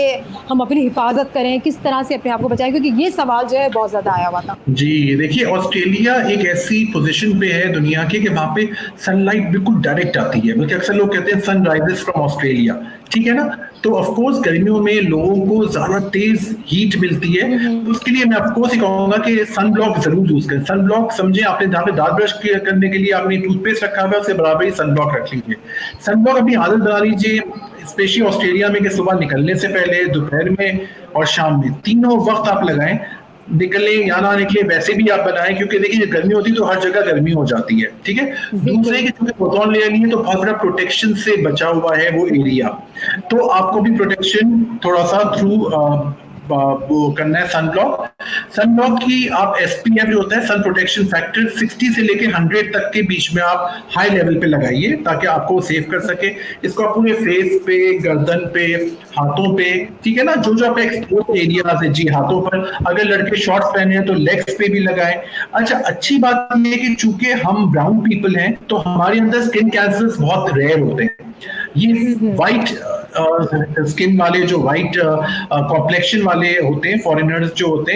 हम अपनी हिफाजत करें, किस तरह से अपने आप को बचाएं, क्योंकि ये सवाल जो है बहुत ज़्यादा आया हुआ था। जी देखिए, ऑस्ट्रेलिया एक ऐसी पोजीशन पे है दुनिया की कि वहाँ पे सनलाइट बिल्कुल डायरेक्ट आती है, बल्कि अक्सर लोग कहते हैं सन राइजेस फ्रॉम ऑस्ट्रेलिया, ठीक है ना? तो ऑफ कोर्स गर्मियों में लोगों को ज्यादा तेज हीट मिलती है, तो उसके लिए मैं आपको कहूंगा कि सन ब्लॉक जरूर यूज करें। सन ब्लॉक समझे, आपने जहाँ पे दांत ब्रश करने के लिए आपने टूथपेस्ट रखा हुआ है उससे बराबर ही सन ब्लॉक रख लीजिए। सन ब्लॉक अपनी आदत बना लीजिए, स्पेशली ऑस्ट्रेलिया में कि सुबह निकलने से पहले, दोपहर में और शाम में, तीनों वक्त आप लगाएं। निकलने या ना निकले वैसे भी आप बनाएं, क्योंकि देखिए गर्मी होती है तो हर जगह गर्मी हो जाती है, ठीक है? दूसरे की चूंकि ओजोन लेयर नहीं है तो बहुत बड़ा प्रोटेक्शन से बचा हुआ है वो एरिया, तो आपको भी प्रोटेक्शन थोड़ा सा थ्रू वो करना है सन ब्लॉक। सन ब्लॉक की आप एसपीएफ जो होता है सन प्रोटेक्शन फैक्टर 60 से लेके 100 तक के बीच में आप हाई लेवल पे लगाइए ताकि आपको सेव कर सके। इसको आप पूरे फेस पे, गर्दन पे, हाथों पे, ठीक है ना? जो आप एक्सपोज एरियाज है, जी हाथों पर, अगर लड़के शॉर्ट्स पहने हैं तो लेग्स पे भी लगाएं। अच्छा, अच्छी बात यह है कि चूंकि हम ब्राउन पीपल हैं तो हमारे अंदर स्किन कैंसर्स बहुत रेयर होते हैं। ये वाइट स्किन वाले, जो वाइट कॉम्प्लेक्शन वाले होते हैं, फॉरेनर्स जो होते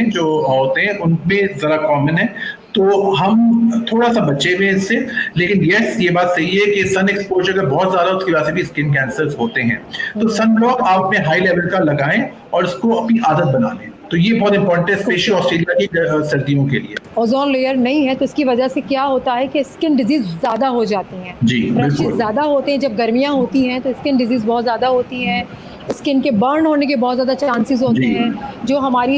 हैं उनमें जरा कॉमन है, तो हम थोड़ा सा बचे हुए इससे। लेकिन यस, ये बात सही है कि सन एक्सपोजर का बहुत ज्यादा उसकी वजह से भी स्किन कैंसर्स होते हैं। तो सन ब्लॉक आप अपने हाई लेवल का लगाएं और इसको अपनी आदत बना लें, तो ये बहुत इंपॉर्टेंट है स्पेशली ऑस्ट्रेलिया की सर्दियों के लिए। ओजोन लेयर नहीं है तो इसकी वजह से क्या होता है कि स्किन डिजीज ज़्यादा हो जाती हैं, जी रैशेस ज़्यादा होते हैं। जब गर्मियाँ होती हैं तो स्किन डिजीज बहुत ज़्यादा होती हैं, स्किन के बर्न होने के बहुत ज़्यादा चांसेस होते हैं। जो हमारी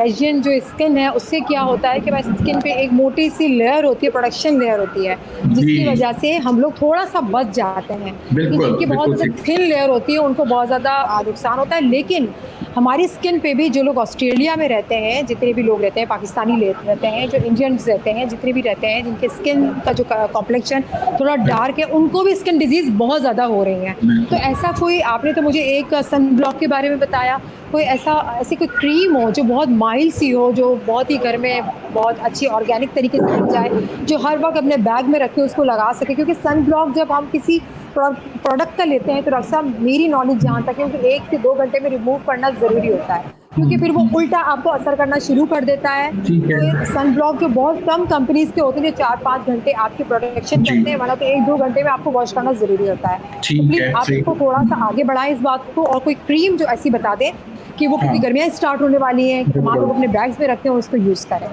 एशियन जो स्किन है उससे क्या होता है कि भाई स्किन पे एक मोटी सी लेयर होती है, प्रोडक्शन लेयर होती है, जिसकी वजह से हम लोग थोड़ा सा बच जाते हैं। जिनकी बहुत ज़्यादा थिन लेयर होती है उनको बहुत ज़्यादा नुकसान होता है। लेकिन हमारी स्किन पे भी जो लोग ऑस्ट्रेलिया में रहते हैं, जितने भी लोग रहते हैं, पाकिस्तानी रहते हैं, जो इंडियंस रहते हैं, जितने भी रहते हैं जिनके स्किन का जो कॉम्प्लेक्शन थोड़ा डार्क है, उनको भी स्किन डिजीज़ बहुत ज़्यादा हो रही हैं। तो ऐसा कोई, आपने तो मुझे एक सन ब्लॉक के बारे में बताया, कोई ऐसी कोई क्रीम हो जो बहुत माइल्ड सी हो, जो बहुत ही घर में बहुत अच्छी ऑर्गेनिक तरीके से बन जाए, जो हर वक्त अपने बैग में रख के उसको लगा सके? क्योंकि सन ब्लॉक जब हम किसी प्रोडक्ट का लेते हैं तो डॉक्टर साहब, मेरी नॉलेज जहाँ तक है, उनको 1 से 2 घंटे में रिमूव करना ज़रूरी होता है, क्योंकि फिर वो उल्टा आपको असर करना शुरू कर देता है। तो सन ब्लॉक जो बहुत कम कंपनीज के होते हैं जो 4-5 घंटे आपकी प्रोटेक्शन करते हैं, वाला तो 1-2 घंटे में आपको वॉश करना ज़रूरी होता है। तो प्लीज़ आप इसको थोड़ा सा आगे बढ़ाएं इस बात को, और कोई क्रीम जो ऐसी बता दें कि वो क्योंकि गर्मियाँ स्टार्ट होने वाली हैं, कि तमाम लोग अपने बैग्स में रखते हैं और उसको यूज़ करें।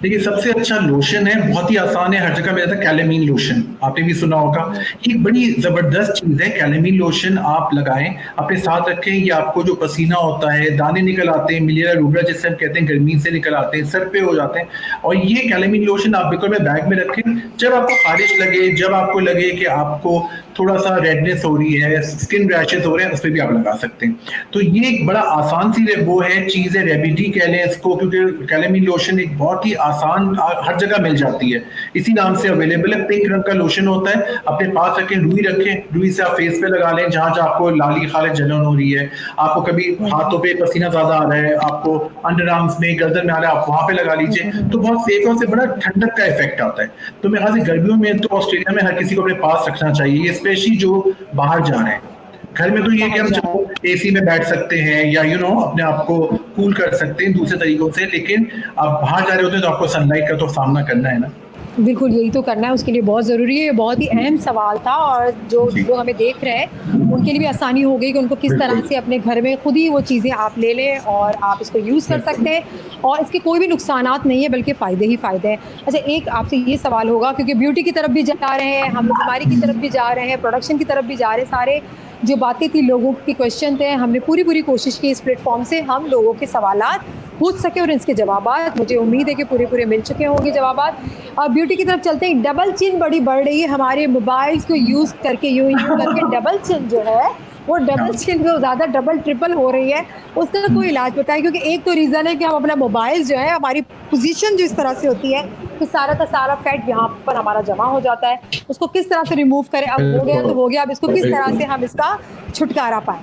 देखिए सबसे अच्छा लोशन है, बहुत ही आसान है, हर जगह मिल जाता है, कैलेमीन लोशन, आपने भी सुना होगा। ये एक बड़ी जबरदस्त चीज है, कैलेमीन लोशन आप लगाएं, अपने साथ रखें। ये आपको जो पसीना होता है, दाने निकल आते हैं, मिलियरा रूबरा जिसे हम कहते हैं, गर्मी से निकल आते हैं, सर पे हो जाते हैं, और ये कैलेमीन लोशन आप बिल्कुल में बैग में रखें। जब आपको खारिश लगे, जब आपको लगे कि आपको थोड़ा सा रेडनेस हो रही है, स्किन रैशेस हो रहे हैं, उस पर भी आप लगा सकते हैं। तो ये एक बड़ा आसान सी वो है चीज है, रेमेडी कह लें इसको, क्योंकि कैलेमीन लोशन एक बहुत ही आसान, हर जगह मिल जाती है, इसी नाम से अवेलेबल है। पिंक रंग का लोशन होता है, अपने पास रखें, रुई रखें, रुई से आप फेस पे लगा लें, जहां जहां आपको लाली खारिश जलन हो रही है, आपको कभी हाथों पे पसीना ज्यादा आ रहा है, आपको अंडर आर्म्स में, गर्दन में आ रहा है, आप वहां पे लगा लीजिए, तो बहुत सेफ है, उससे बड़ा ठंडक का इफेक्ट आता है। तो मेरे ख्याल से गर्मियों में तो ऑस्ट्रेलिया में हर किसी को अपने पास रखना चाहिए, ये स्पेशली जो बाहर जा रहे हैं। घर में तो ये कि हम चलो एसी में बैठ सकते हैं, या अपने आप को कूल कर सकते हैं दूसरे तरीकों से, लेकिन आप बाहर जा रहे होते हैं तो आपको सनलाइट का तो सामना करना है ना। बिल्कुल, यही तो करना है, उसके लिए बहुत ज़रूरी है। ये बहुत ही अहम सवाल था, और जो लोग हमें देख रहे हैं उनके लिए भी आसानी हो गई कि उनको किस तरह से अपने घर में खुद ही वो चीज़ें आप ले लें और आप इसको यूज़ कर सकते हैं, और इसके कोई भी नुकसानात नहीं है, बल्कि फ़ायदे ही फ़ायदे हैं। अच्छा, एक आपसे ये सवाल होगा, क्योंकि ब्यूटी की तरफ भी जा रहे हैं हम, बीमारी की तरफ भी जा रहे हैं, प्रोडक्शन की तरफ भी जा रहे हैं, सारे जो बातें थी, लोगों के क्वेश्चन थे, हमने पूरी कोशिश की इस प्लेटफॉर्म से हम लोगों के सवालात पूछ सके और इसके जवाबात, मुझे उम्मीद है कि पूरे मिल चुके होंगे जवाबात। और ब्यूटी की तरफ चलते हैं। डबल चिन बड़ी बढ़ रही है हमारे मोबाइल्स को यूज़ करके, यूँ करके डबल चिन जो है वो डबल चिन जो ज़्यादा डबल ट्रिपल हो रही है, उसका कोई इलाज बताएं। क्योंकि एक तो रीज़न है कि हम अपना मोबाइल जो है, हमारी पोजीशन जो इस तरह से होती है कि सारा का सारा फैट यहाँ पर हमारा जमा हो जाता है, उसको किस तरह से रिमूव करें। अब हो गया तो हो गया, अब इसको किस तरह से हम इसका छुटकारा पाएं।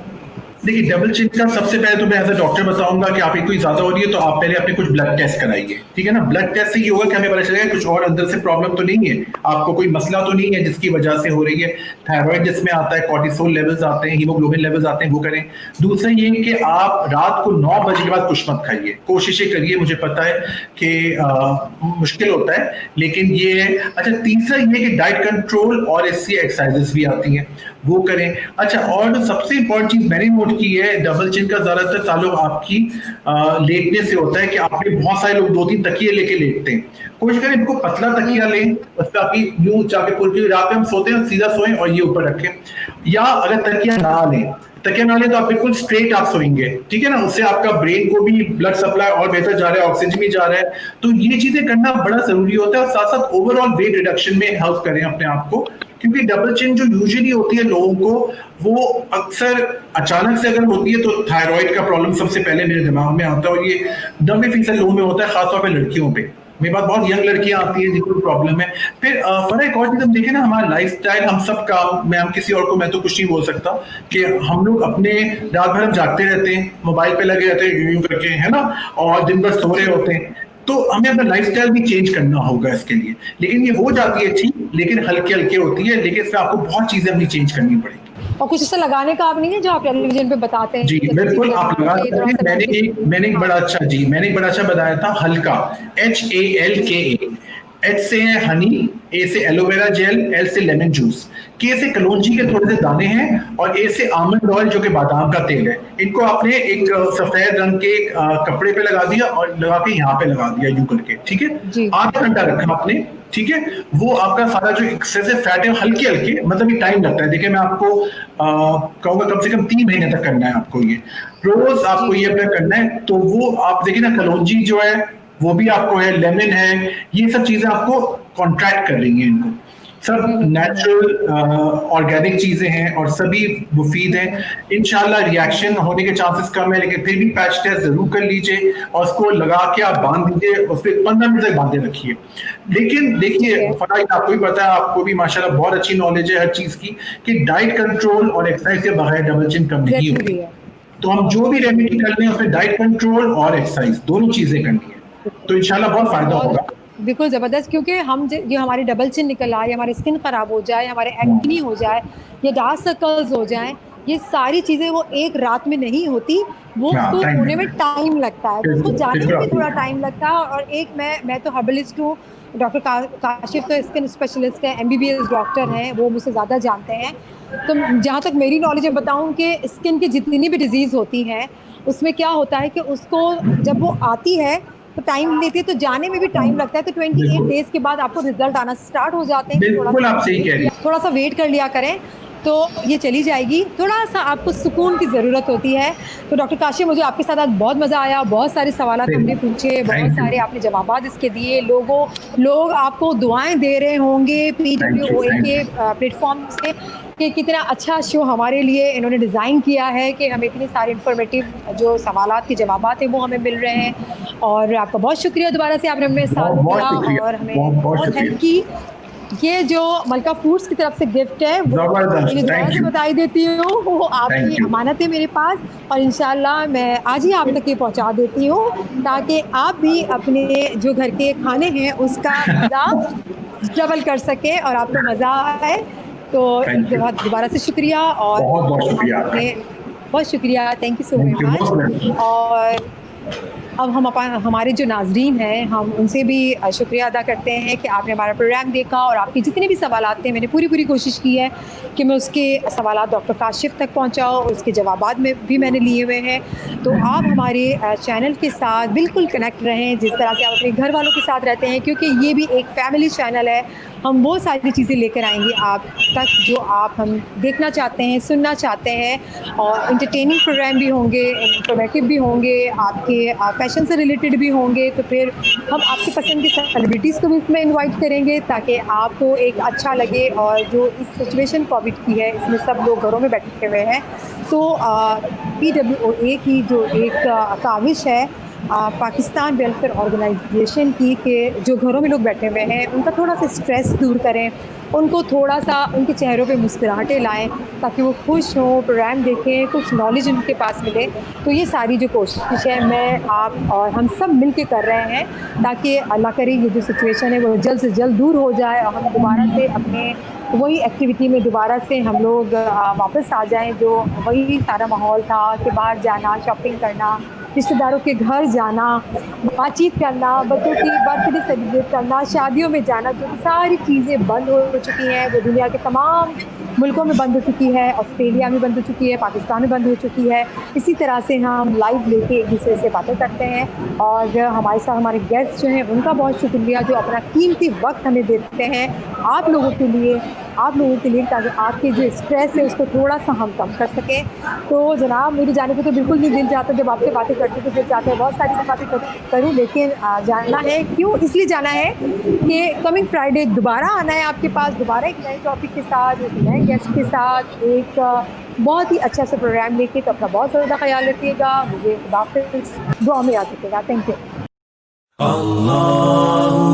देखिए डबल चिन का सबसे पहले तो मैं एज अ डॉक्टर बताऊंगा कि आपकी कोई ज्यादा हो रही है तो आप पहले अपने कुछ ब्लड टेस्ट कराइए, ठीक है ना। ब्लड टेस्ट से ये होगा कि हमें पता चलेगा कुछ और अंदर से प्रॉब्लम तो नहीं है, आपको कोई मसला तो नहीं है जिसकी वजह से हो रही है। थायराइड जिसमें आता है, कॉर्टिसोल लेवल्स आते हैं, हीमोग्लोबिन लेवल्स आते हैं, वो करें। दूसरा ये कि आप रात को 9 बजे के बाद कुछ मत खाइए, कोशिशें करिए, मुझे पता है कि मुश्किल होता है, लेकिन ये अच्छा। तीसरा ये कि डाइट कंट्रोल और इससे एक्सरसाइजेस भी आती हैं, वो करें। अच्छा, और जो सबसे इंपॉर्टेंट चीज मैंने नोट की है, डबल चिन का ज्यादातर ताल्लुक आपकी लेटने से होता है कि आपने बहुत सारे लोग 2-3 तकिए लेके लेटते हैं। कोशिश करें इनको पतला तकिया लें, उस पर आपकी यूं जाके पूरी रात में हम सोते हैं सीधा सोएं और ये ऊपर रखें, या अगर तकिया ना लें तो आप बिल्कुल स्ट्रेट आप सोएंगे, ठीक है ना। उससे आपका ब्रेन को भी ब्लड सप्लाई और बेहतर जा रहा है, ऑक्सीजन भी जा रहा है, तो ये चीजें करना बड़ा जरूरी होता है। और साथ साथ ओवरऑल वेट रिडक्शन में हेल्प करें अपने आप को, क्योंकि डबल चिन जो यूजुअली होती है लोगों को, वो अक्सर अचानक से अगर होती है तो थायराइड का प्रॉब्लम सबसे पहले मेरे दिमाग में आता है, और ये 90% लोगों में होता है, खासतौर पर लड़कियों पे। मेरे पास बहुत यंग लड़कियां आती है जिनको प्रॉब्लम है। फिर फर्क एक और चीज हम देखें ना, हमारा लाइफस्टाइल, हम सब का, हम किसी और को मैं तो कुछ नहीं बोल सकता, कि हम लोग अपने रात भर हम जागते रहते हैं, मोबाइल पे लगे रहते हैं यूं करके, है ना, और दिन भर सो रहे होते हैं। तो हमें अपना लाइफस्टाइल भी चेंज करना होगा इसके लिए। लेकिन ये हो जाती है ठीक, लेकिन हल्के हल्के होती है, लेकिन इसमें आपको बहुत चीजें अपनी चेंज करनी पड़ेगी। और कुछ ऐसा लगाने का आप नहीं है जो आप टेलीविजन पे बताते हैं? जी बिल्कुल, आप लगा सकते हैं। मैंने एक बड़ा अच्छा बताया था, हल्का, HALKA। H से है हनी, A से एलोवेरा जेल, L से लेमन जूस, K से कलौंजी के थोड़े से दाने हैं, और A से आमंड ऑयल जो कि बादाम का तेल है। इनको आपने एक सफेद रंग के कपड़े पे लगा दिया और लगा के यहाँ पे लगा दिया यूं करके, ठीक है। आधा घंटा रखा आपने, ठीक है। वो आपका सारा जो एक्सेसिव फैट है हल्के हल्के, मतलब ये टाइम लगता है। देखिए मैं आपको कहूँगा कम से कम 3 महीने तक करना है आपको, ये रोज आपको ये अपना करना है। तो वो आप देखिए ना, कलौंजी जो है वो भी आपको है, लेमन है, ये सब चीजें आपको कॉन्ट्रैक्ट कर रही हैं। इनको सब नेचुरल ऑर्गेनिक चीजें हैं और सभी मुफीद हैं। इंशाल्लाह रिएक्शन होने के चांसेस कम है, लेकिन फिर भी पैच टेस्ट जरूर कर लीजिए और उसको लगा के आप बांध दीजिए, उस पर 15 मिनट तक बांधे रखिए। लेकिन देखिए फराइद, आपको भी पता है, आपको भी माशाल्लाह बहुत अच्छी नॉलेज है हर चीज की, कि डाइट कंट्रोल और एक्सरसाइज के बगैर डबल चिन कम नहीं होगी। तो हम जो भी रेमेडी कर रहे हैं उसमें डाइट कंट्रोल और एक्सरसाइज दोनों चीजें करनी है, तो इंशाल्लाह बहुत फायदा होगा। बिल्कुल ज़बरदस्त, क्योंकि हम जो हमारी डबल चिन निकल आए, हमारी स्किन ख़राब हो जाए, हमारे एक्नी हो जाए या डार्क सर्कल्स हो जाए, ये सारी चीज़ें वो एक रात में नहीं होती, वो उसको होने में टाइम लगता है, उसको जाने में भी थोड़ा टाइम लगता है। और एक मैं तो हर्बलिस्ट हूँ, डॉक्टर काशिफ तो स्किन स्पेशलिस्ट है, MBBS डॉक्टर हैं, वो मुझसे ज़्यादा जानते हैं। तो जहाँ तक मेरी नॉलेज है बताऊँ कि स्किन की जितनी भी डिजीज़ होती हैं, उसमें क्या होता है कि उसको जब वो आती है तो टाइम लेती है, तो जाने में भी टाइम लगता है, तो 28 बिल्कुल। डेज़ के बाद आपको रिज़ल्ट आना स्टार्ट हो जाते हैं। बिल्कुल आप सही कह रही हैं। थोड़ा-सा वेट कर लिया करें, तो ये चली जाएगी। थोड़ा-सा आपको सुकून की ज़रूरत होती है। तो डॉक्टर काशिफ़, मुझे आपके साथ आज बहुत मज़ा आया, बहुत सारे सवालात हमने पूछे, बहुत थैंक यू। सारे आपने जवाबात इसके दिए। लोग आपको दुआएँ दे रहे होंगे PWOA थैंक के यू। प्लेटफ़ॉर्म से कि कितना अच्छा शो हमारे लिए इन्होंने डिज़ाइन किया है कि हमें इतने सारे इन्फॉर्मेटिव जो सवालात के जवाबात हैं, वो हमें मिल रहे हैं। और आपका बहुत शुक्रिया दोबारा से आपने हमें साथ बहुत-बहुत दिया शुक्रिया। और हमें बहुत-बहुत बहुत हेल्प शुक्रिया। की। ये जो मलका फूड्स की तरफ से गिफ्ट है, वो ज़बरदस्त, मैंने दोबारा थैंक से यू। बधाई देती हूँ, वो आपकी थैंक यू। अमानत है मेरे पास, और इंशाल्लाह मैं आज ही आप तक ये पहुँचा देती हूँ, ताकि आप भी अपने जो घर के खाने हैं, उसका मज़ा डबल कर सकें और आपको मज़ा आए। तो एक थैंक यू। दफ़ा दोबारा से शुक्रिया, और बहुत-बहुत शुक्रिया आपका। आपने बहुत शुक्रिया, thank you so very thank you, most much. Welcome. और अब हमारे जो नाज़रीन हैं, हम उनसे भी शुक्रिया अदा करते हैं कि आपने हमारा प्रोग्राम देखा, और आपके जितने भी सवालात थे, मैंने पूरी कोशिश की है कि मैं उसके सवालात डॉक्टर काशिफ़ तक पहुँचाऊँ, और उसके जवाबात में भी मैंने लिए हुए हैं। तो आप हमारे चैनल के साथ बिल्कुल कनेक्ट रहें, जिस तरह से आप अपने घर वालों के साथ रहते हैं, क्योंकि ये भी एक फैमिली चैनल है। हम वो सारी चीज़ें लेकर आएँगे आप तक जो आप हम देखना चाहते हैं, सुनना चाहते हैं, और एंटरटेनिंग प्रोग्राम भी होंगे, इन्फॉर्मेटिव भी होंगे, आपके फैशन से रिलेटेड भी होंगे। तो फिर हम आपकी पसंद की सेलिब्रिटीज़ को भी इसमें इनवाइट करेंगे, ताकि आपको एक अच्छा लगे। और जो इस सिचुएशन कोविड की है, इसमें सब लोग घरों में बैठे हुए हैं, तो PWOA की जो एक काविश है पाकिस्तान वेलफेयर ऑर्गेनाइजेशन की, कि जो घरों में लोग बैठे हुए हैं, उनका थोड़ा-सा स्ट्रेस दूर करें, उनको थोड़ा-सा उनके चेहरों पे मुस्कुराहटें लाएँ, ताकि वो खुश हों, प्रोग्राम देखें, कुछ नॉलेज उनके पास मिले। तो ये सारी जो कोशिश है, मैं, आप और हम सब मिल के कर रहे हैं, ताकि अल्लाह करे ये जो सिचुएशन है, वो जल्द से जल्द दूर हो जाए, और हम दोबारा से अपने वही एक्टिविटी में दोबारा से हम लोग वापस आ जाएँ, जो वही सारा माहौल था कि बाहर जाना, शॉपिंग करना, रिश्तेदारों के घर जाना, बातचीत करना, बच्चों की बर्थडे सेलिब्रेट करना, शादियों में जाना, जो कि सारी चीज़ें बंद हो चुकी हैं। वो दुनिया के तमाम मुल्कों में बंद हो चुकी है, ऑस्ट्रेलिया में बंद हो चुकी है, पाकिस्तान में बंद हो चुकी है। इसी तरह से हम लाइव लेके एक दूसरे से बातें करते हैं, और हमारे साथ हमारे गेस्ट जो हैं, उनका बहुत शुक्रिया, जो अपना कीमती वक्त हमें देते हैं आप लोगों के लिए, ताकि आपके जो स्ट्रेस है, उसको थोड़ा-सा हम कम कर सकें। तो जनाब, मेरे जाने को तो बिल्कुल नहीं दिल चाहता, जब आपसे बातें करती तो दिल चाहता है बहुत सारी बातें करूँ, लेकिन जाना है। क्यों? इसलिए जाना है कि कमिंग फ्राइडे दोबारा आना है आपके पास, दोबारा एक नए टॉपिक के साथ, एक नए गेस्ट के साथ, एक बहुत ही अच्छा सा प्रोग्राम लेके। तो अपना बहुत ज़्यादा ख्याल रखिएगा, मुझे खुदा हाफ़िज़, दुआ में याद रखिएगा। Thank you. Allahu